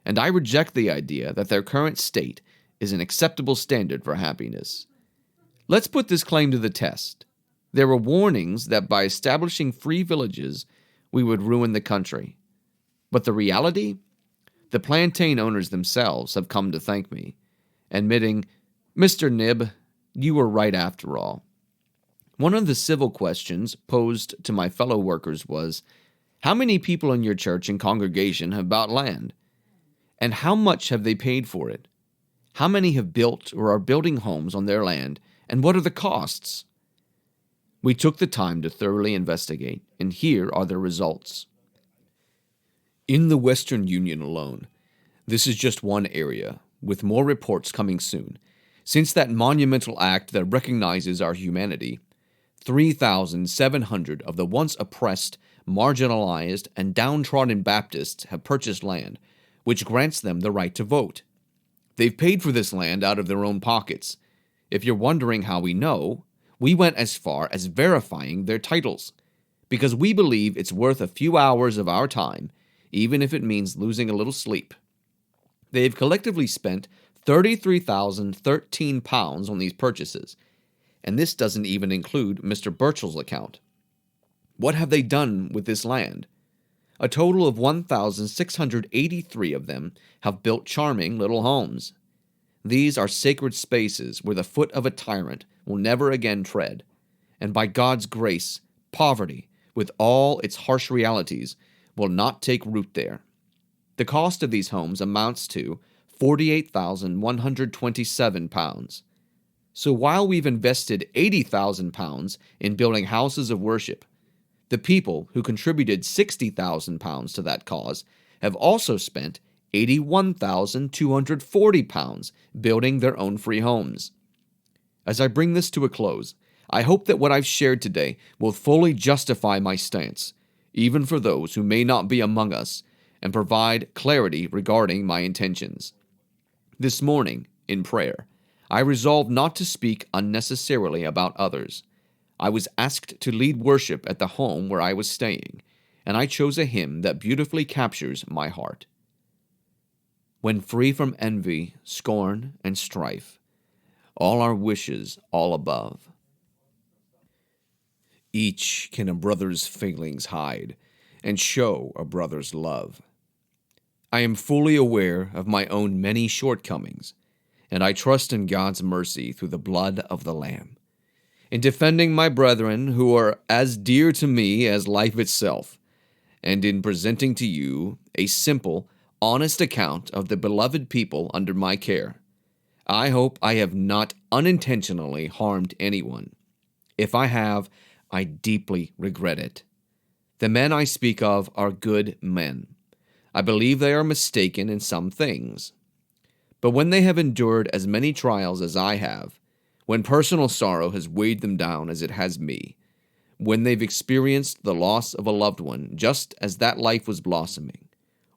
and I reject the idea that their current state is an acceptable standard for happiness. Let's put this claim to the test. There were warnings that by establishing free villages, we would ruin the country. But the reality? The plantain owners themselves have come to thank me, admitting, Mr. Knibb, you were right after all. One of the civil questions posed to my fellow workers was, how many people in your church and congregation have bought land? And how much have they paid for it? How many have built or are building homes on their land, and what are the costs? We took the time to thoroughly investigate, and here are the results. In the Western Union alone, this is just one area, with more reports coming soon. Since that monumental act that recognizes our humanity, 3,700 of the once oppressed, marginalized, and downtrodden Baptists have purchased land, which grants them the right to vote. They've paid for this land out of their own pockets. If you're wondering how we know, we went as far as verifying their titles, because we believe it's worth a few hours of our time, even if it means losing a little sleep. They've collectively spent £33,013 on these purchases, and this doesn't even include Mr. Burchell's account. What have they done with this land? A total of 1,683 of them have built charming little homes. These are sacred spaces where the foot of a tyrant will never again tread, and by God's grace, poverty, with all its harsh realities, will not take root there. The cost of these homes amounts to £48,127. So while we've invested £80,000 in building houses of worship, the people who contributed £60,000 to that cause have also spent £81,240 building their own free homes. As I bring this to a close, I hope that what I've shared today will fully justify my stance, even for those who may not be among us, and provide clarity regarding my intentions. This morning, in prayer, I resolved not to speak unnecessarily about others. I was asked to lead worship at the home where I was staying, and I chose a hymn that beautifully captures my heart. When free from envy, scorn, and strife, all our wishes all above. Each can a brother's failings hide, and show a brother's love. I am fully aware of my own many shortcomings, and I trust in God's mercy through the blood of the Lamb. In defending my brethren who are as dear to me as life itself, and in presenting to you a simple, honest account of the beloved people under my care, I hope I have not unintentionally harmed anyone. If I have, I deeply regret it. The men I speak of are good men. I believe they are mistaken in some things. But when they have endured as many trials as I have, when personal sorrow has weighed them down as it has me, when they've experienced the loss of a loved one just as that life was blossoming,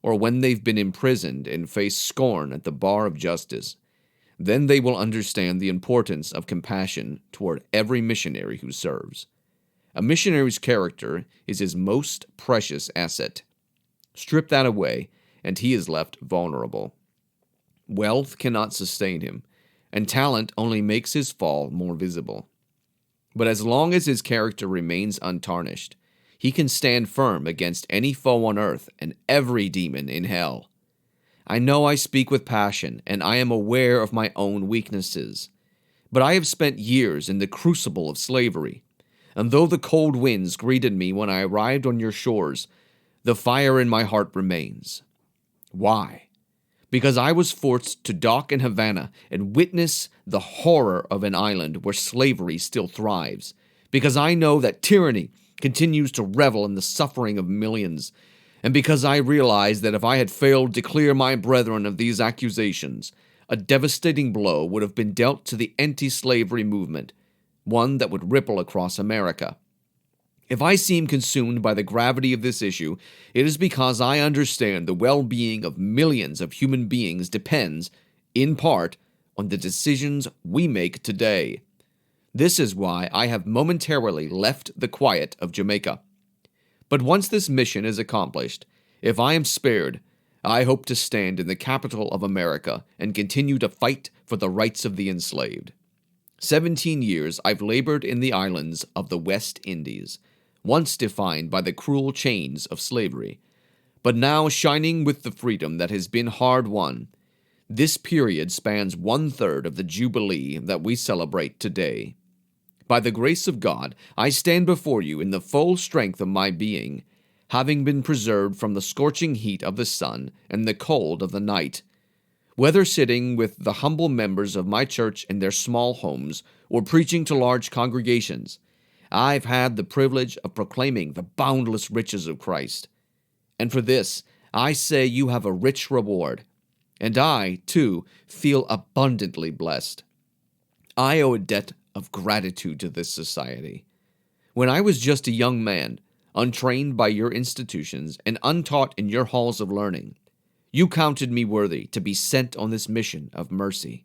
or when they've been imprisoned and faced scorn at the bar of justice, then they will understand the importance of compassion toward every missionary who serves. A missionary's character is his most precious asset. Strip that away, and he is left vulnerable. Wealth cannot sustain him, and talent only makes his fall more visible. But as long as his character remains untarnished, he can stand firm against any foe on earth and every demon in hell. I know I speak with passion, and I am aware of my own weaknesses. But I have spent years in the crucible of slavery, and though the cold winds greeted me when I arrived on your shores, the fire in my heart remains. Why? Because I was forced to dock in Havana and witness the horror of an island where slavery still thrives. Because I know that tyranny continues to revel in the suffering of millions. And because I realize that if I had failed to clear my brethren of these accusations, a devastating blow would have been dealt to the anti-slavery movement, one that would ripple across America. If I seem consumed by the gravity of this issue, it is because I understand the well-being of millions of human beings depends, in part, on the decisions we make today. This is why I have momentarily left the quiet of Jamaica. But once this mission is accomplished, if I am spared, I hope to stand in the capital of America and continue to fight for the rights of the enslaved. 17 years I've labored in the islands of the West Indies, once defined by the cruel chains of slavery, but now shining with the freedom that has been hard won. This period spans 1/3 of the Jubilee that we celebrate today. By the grace of God, I stand before you in the full strength of my being, having been preserved from the scorching heat of the sun and the cold of the night. Whether sitting with the humble members of my church in their small homes or preaching to large congregations, I've had the privilege of proclaiming the boundless riches of Christ. And for this, I say you have a rich reward. And I, too, feel abundantly blessed. I owe a debt of gratitude to this society. When I was just a young man, untrained by your institutions and untaught in your halls of learning, you counted me worthy to be sent on this mission of mercy.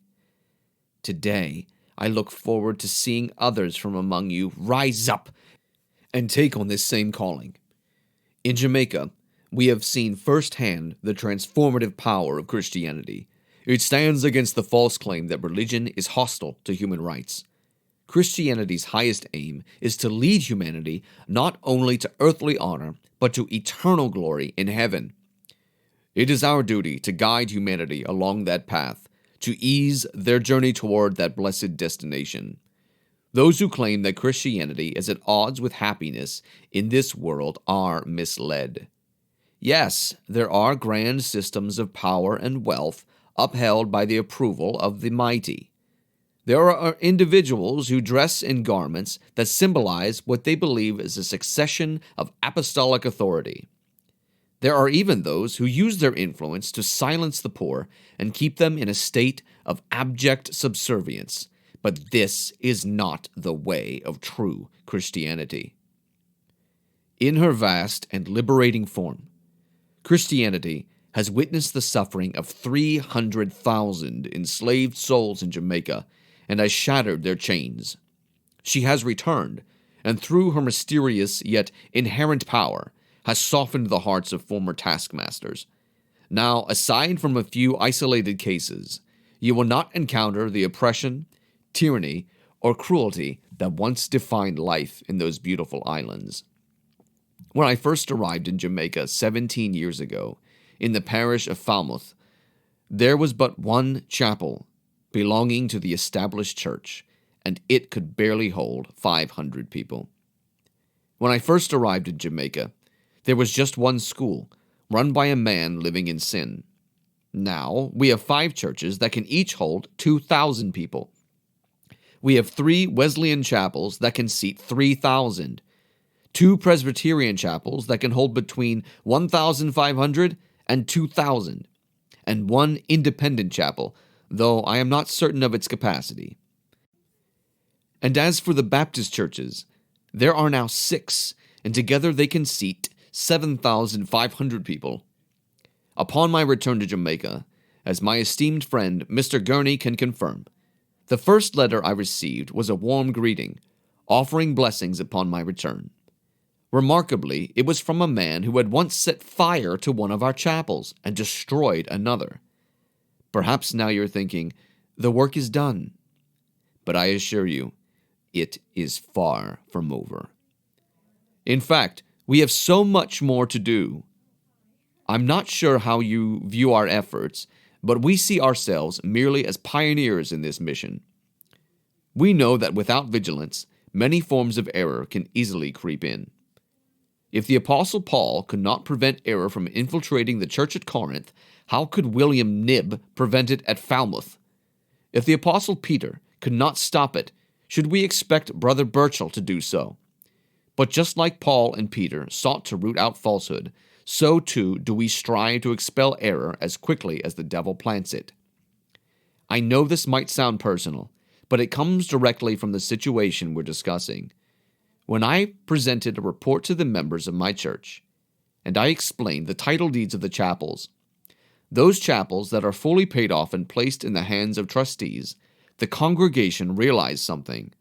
Today, I look forward to seeing others from among you rise up and take on this same calling. In Jamaica, we have seen firsthand the transformative power of Christianity. It stands against the false claim that religion is hostile to human rights. Christianity's highest aim is to lead humanity not only to earthly honor, but to eternal glory in heaven. It is our duty to guide humanity along that path, to ease their journey toward that blessed destination. Those who claim that Christianity is at odds with happiness in this world are misled. Yes, there are grand systems of power and wealth upheld by the approval of the mighty. There are individuals who dress in garments that symbolize what they believe is a succession of apostolic authority. There are even those who use their influence to silence the poor and keep them in a state of abject subservience. But this is not the way of true Christianity. In her vast and liberating form, Christianity has witnessed the suffering of 300,000 enslaved souls in Jamaica and has shattered their chains. She has returned, and through her mysterious yet inherent power, has softened the hearts of former taskmasters. Now, aside from a few isolated cases, you will not encounter the oppression, tyranny, or cruelty that once defined life in those beautiful islands. When I first arrived in Jamaica 17 years ago, in the parish of Falmouth, there was but one chapel belonging to the established church, and it could barely hold 500 people. When I first arrived in Jamaica, there was just one school, run by a man living in sin. Now, we have 5 churches that can each hold 2,000 people. We have 3 Wesleyan chapels that can seat 3,000, 2 Presbyterian chapels that can hold between 1,500 and 2,000, and 1 independent chapel, though I am not certain of its capacity. And as for the Baptist churches, There are now 6, and together they can seat 7,500 people. Upon my return to Jamaica, as my esteemed friend Mr. Gurney can confirm, the first letter I received was a warm greeting, offering blessings upon my return. Remarkably, it was from a man who had once set fire to one of our chapels and destroyed another. Perhaps now you're thinking, the work is done. But I assure you, it is far from over. In fact, we have so much more to do. I'm not sure how you view our efforts, but we see ourselves merely as pioneers in this mission. We know that without vigilance, many forms of error can easily creep in. If the Apostle Paul could not prevent error from infiltrating the church at Corinth, how could William Knibb prevent it at Falmouth? If the Apostle Peter could not stop it, should we expect Brother Burchell to do so? But just like Paul and Peter sought to root out falsehood, so too do we strive to expel error as quickly as the devil plants it. I know this might sound personal, but it comes directly from the situation we're discussing. When I presented a report to the members of my church, and I explained the title deeds of the chapels, those chapels that are fully paid off and placed in the hands of trustees, the congregation realized something.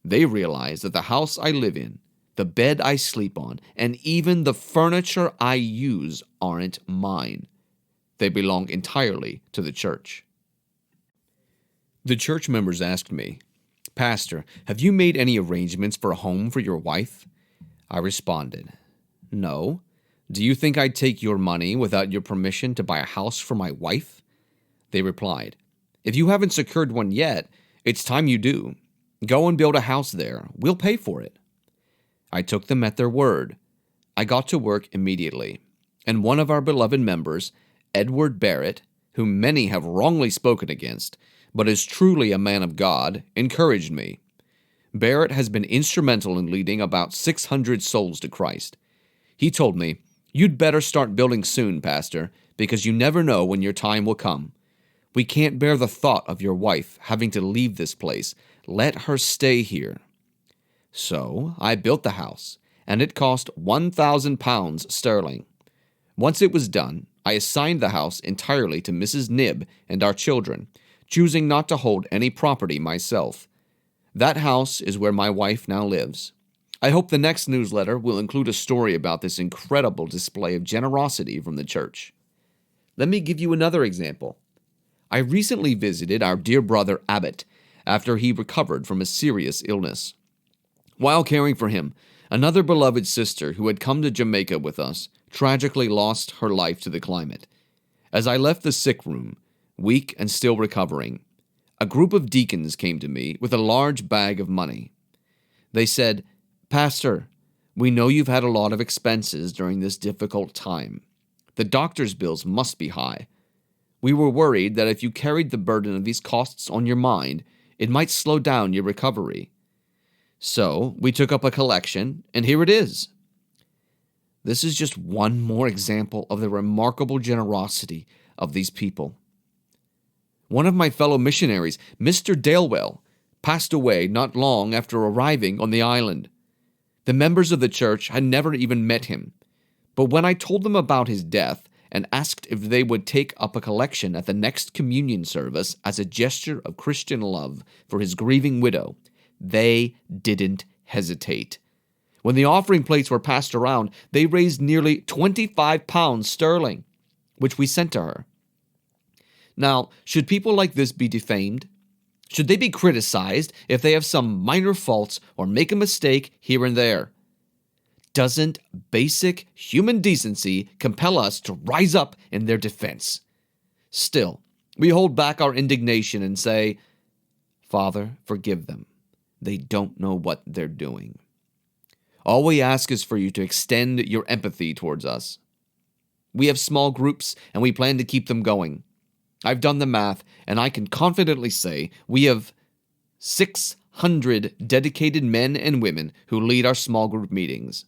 They realized that the house I live in, the bed I sleep on, and even the furniture I use aren't mine. They belong entirely to the church. The church members asked me, "Pastor, have you made any arrangements for a home for your wife?" I responded, "No. Do you think I'd take your money without your permission to buy a house for my wife?" They replied, "If you haven't secured one yet, it's time you do. Go and build a house there. We'll pay for it." I took them at their word. I got to work immediately, and one of our beloved members, Edward Barrett, whom many have wrongly spoken against, but is truly a man of God, encouraged me. Barrett has been instrumental in leading about 600 souls to Christ. He told me, "You'd better start building soon, Pastor, because you never know when your time will come. We can't bear the thought of your wife having to leave this place. Let her stay here." So I built the house, and it cost £1,000 sterling. Once it was done, I assigned the house entirely to Mrs. Knibb and our children, choosing not to hold any property myself. That house is where my wife now lives. I hope the next newsletter will include a story about this incredible display of generosity from the church. Let me give you another example. I recently visited our dear brother Abbott after he recovered from a serious illness. While caring for him, another beloved sister who had come to Jamaica with us tragically lost her life to the climate. As I left the sick room, weak and still recovering, a group of deacons came to me with a large bag of money. They said, "Pastor, we know you've had a lot of expenses during this difficult time. The doctor's bills must be high. We were worried that if you carried the burden of these costs on your mind, it might slow down your recovery. So we took up a collection, and here it is." This is just one more example of the remarkable generosity of these people. One of my fellow missionaries, Mr. Dalewell, passed away not long after arriving on the island. The members of the church had never even met him, but when I told them about his death and asked if they would take up a collection at the next communion service as a gesture of Christian love for his grieving widow, they didn't hesitate. When the offering plates were passed around, they raised nearly £25 sterling, which we sent to her. Now, should people like this be defamed? Should they be criticized if they have some minor faults or make a mistake here and there? Doesn't basic human decency compel us to rise up in their defense? Still, we hold back our indignation and say, "Father, forgive them. They don't know what they're doing." All we ask is for you to extend your empathy towards us. We have small groups, and we plan to keep them going. I've done the math, and I can confidently say we have 600 dedicated men and women who lead our small group meetings.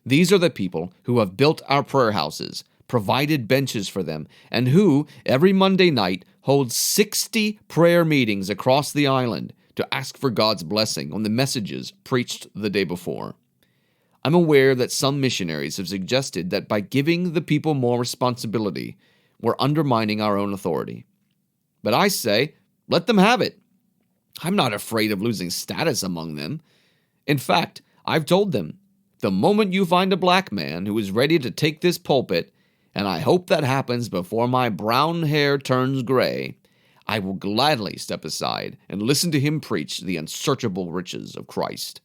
These are the people who have built our prayer houses, provided benches for them, and who, every Monday night, hold 60 prayer meetings across the island to ask for God's blessing on the messages preached the day before. I'm aware that some missionaries have suggested that by giving the people more responsibility, we're undermining our own authority. But I say, let them have it. I'm not afraid of losing status among them. In fact, I've told them, the moment you find a black man who is ready to take this pulpit, and I hope that happens before my brown hair turns gray, I will gladly step aside and listen to him preach the unsearchable riches of Christ.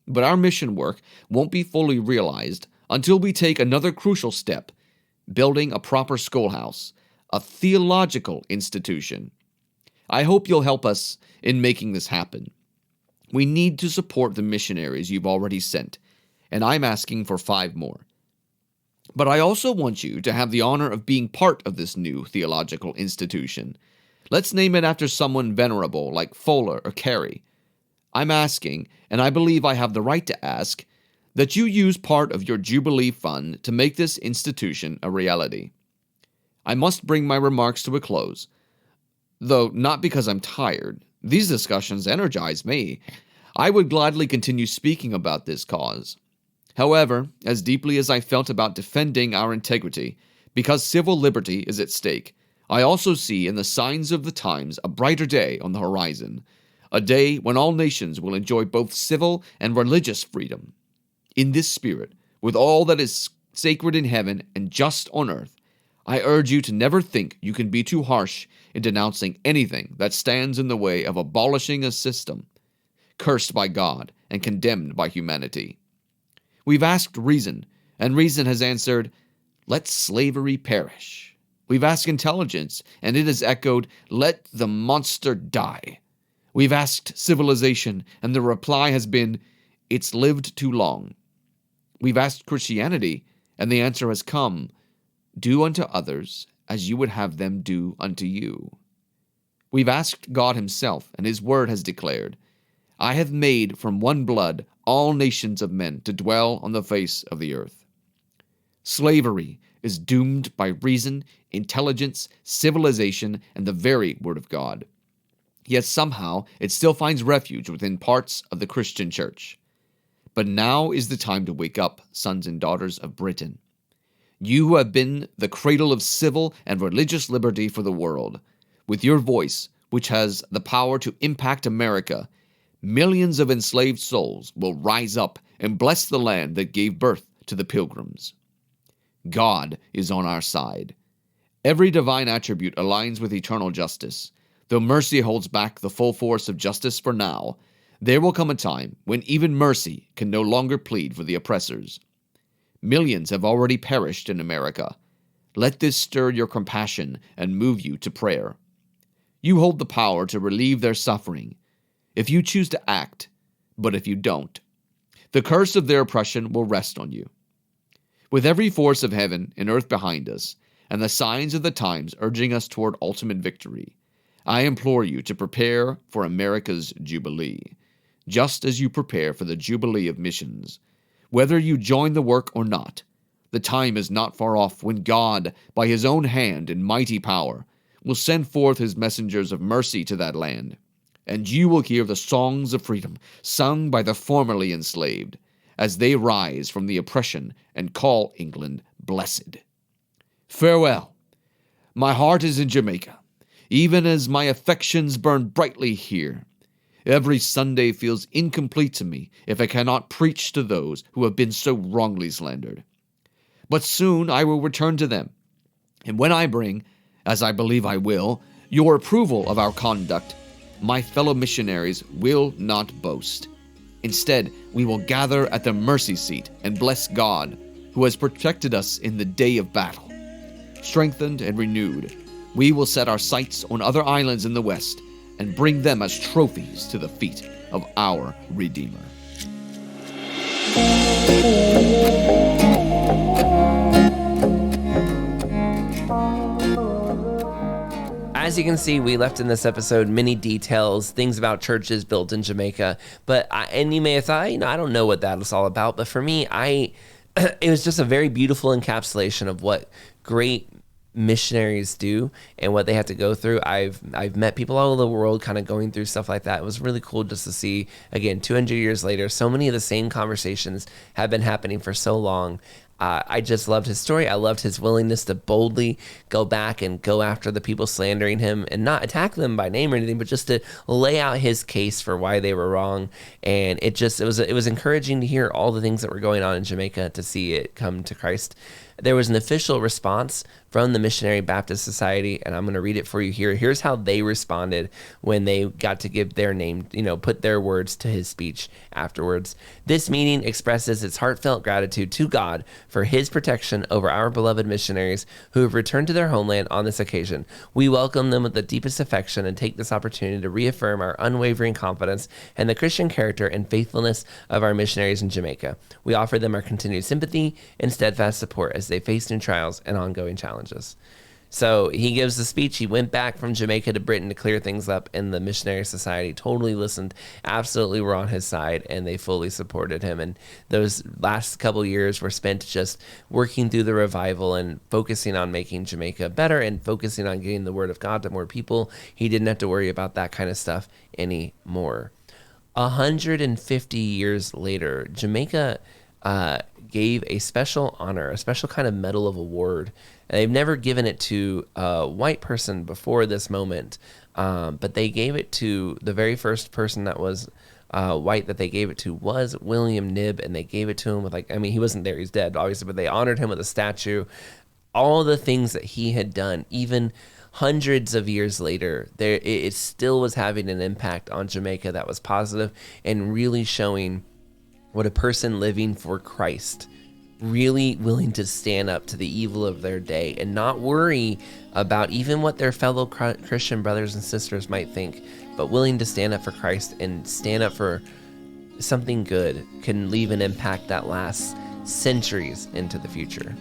But our mission work won't be fully realized until we take another crucial step, building a proper schoolhouse, a theological institution. I hope you'll help us in making this happen. We need to support the missionaries you've already sent, and I'm asking for 5 more. But I also want you to have the honor of being part of this new theological institution. Let's name it after someone venerable like Fuller or Carey. I'm asking, and I believe I have the right to ask, that you use part of your Jubilee Fund to make this institution a reality. I must bring my remarks to a close, though not because I'm tired. These discussions energize me. I would gladly continue speaking about this cause. However, as deeply as I felt about defending our integrity, because civil liberty is at stake, I also see in the signs of the times a brighter day on the horizon, a day when all nations will enjoy both civil and religious freedom. In this spirit, with all that is sacred in heaven and just on earth, I urge you to never think you can be too harsh in denouncing anything that stands in the way of abolishing a system cursed by God and condemned by humanity. We've asked reason, and reason has answered, let slavery perish. We've asked intelligence, and it has echoed, let the monster die. We've asked civilization, and the reply has been, it's lived too long. We've asked Christianity, and the answer has come, do unto others as you would have them do unto you. We've asked God himself, and his word has declared, I have made from one blood all nations of men to dwell on the face of the earth. Slavery is doomed by reason, intelligence, civilization, and the very word of God. Yet somehow it still finds refuge within parts of the Christian church. But now is the time to wake up, sons and daughters of Britain. You who have been the cradle of civil and religious liberty for the world, with your voice, which has the power to impact America, millions of enslaved souls will rise up and bless the land that gave birth to the Pilgrims. God is on our side. Every divine attribute aligns with eternal justice. Though mercy holds back the full force of justice for now, there will come a time when even mercy can no longer plead for the oppressors. Millions have already perished in America. Let this stir your compassion and move you to prayer. You hold the power to relieve their suffering, if you choose to act, but if you don't, the curse of their oppression will rest on you. With every force of heaven and earth behind us, and the signs of the times urging us toward ultimate victory, I implore you to prepare for America's Jubilee, just as you prepare for the Jubilee of missions. Whether you join the work or not, the time is not far off when God, by his own hand and mighty power, will send forth his messengers of mercy to that land, and you will hear the songs of freedom sung by the formerly enslaved, as they rise from the oppression and call England blessed. Farewell. My heart is in Jamaica, even as my affections burn brightly here. Every Sunday feels incomplete to me if I cannot preach to those who have been so wrongly slandered. But soon I will return to them, and when I bring, as I believe I will, your approval of our conduct, my fellow missionaries will not boast. Instead, we will gather at the mercy seat and bless God, who has protected us in the day of battle. Strengthened and renewed, we will set our sights on other islands in the west and bring them as trophies to the feet of our Redeemer. As you can see, we left in this episode many details, things about churches built in Jamaica. And you may have thought, I don't know what that was all about. But for me, it was just a very beautiful encapsulation of what great missionaries do and what they have to go through. I've met people all over the world kind of going through stuff like that. It was really cool just to see, again, 200 years later, so many of the same conversations have been happening for so long. I just loved his story. I loved his willingness to boldly go back and go after the people slandering him and not attack them by name or anything, but just to lay out his case for why they were wrong. And it was encouraging to hear all the things that were going on in Jamaica, to see it come to Christ. There was an official response from the Missionary Baptist Society, and I'm going to read it for you here. Here's how they responded when they got to give their name, put their words to his speech afterwards. This meeting expresses its heartfelt gratitude to God for his protection over our beloved missionaries who have returned to their homeland on this occasion. We welcome them with the deepest affection and take this opportunity to reaffirm our unwavering confidence in the Christian character and faithfulness of our missionaries in Jamaica. We offer them our continued sympathy and steadfast support as they face new trials and ongoing challenges. So he gives the speech. He went back from Jamaica to Britain to clear things up, and the Missionary Society totally listened, absolutely were on his side, and they fully supported him. And those last couple years were spent just working through the revival and focusing on making Jamaica better and focusing on getting the word of God to more people. He didn't have to worry about that kind of stuff anymore. 150 years later, Jamaica gave a special honor, a special kind of medal of award. And they've never given it to a white person before this moment, but they gave it to the very first person that was white that they gave it to was William Knibb, and they gave it to him with he wasn't there, he's dead, obviously, but they honored him with a statue. All the things that he had done, even hundreds of years later, it still was having an impact on Jamaica that was positive and really showing what a person living for Christ, really willing to stand up to the evil of their day and not worry about even what their fellow Christian brothers and sisters might think, but willing to stand up for Christ and stand up for something good, can leave an impact that lasts centuries into the future.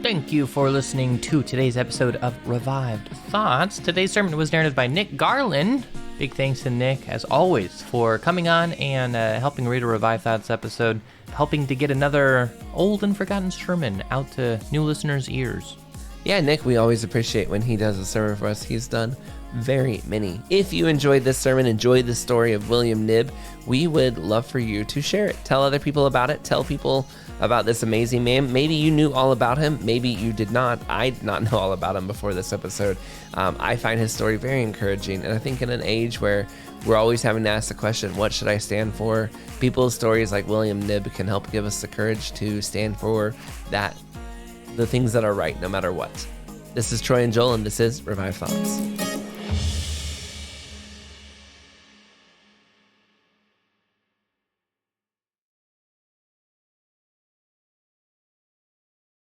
Thank you for listening to today's episode of Revived Thoughts. Today's sermon was narrated by Nick Garland. Big thanks to Nick, as always, for coming on and helping read a Revived Thoughts episode, helping to get another old and forgotten sermon out to new listeners' ears. Yeah, Nick, we always appreciate when he does a sermon for us. He's done very many. If you enjoyed this sermon, enjoyed the story of William Knibb, we would love for you to share it. Tell other people about it. Tell people about this amazing man. Maybe you knew all about him. Maybe you did not. I did not know all about him before this episode. I find his story very encouraging. And I think in an age where we're always having to ask the question, what should I stand for? People's stories like William Knibb can help give us the courage to stand for the things that are right, no matter what. This is Troy and Joel, and this is Revived Thoughts.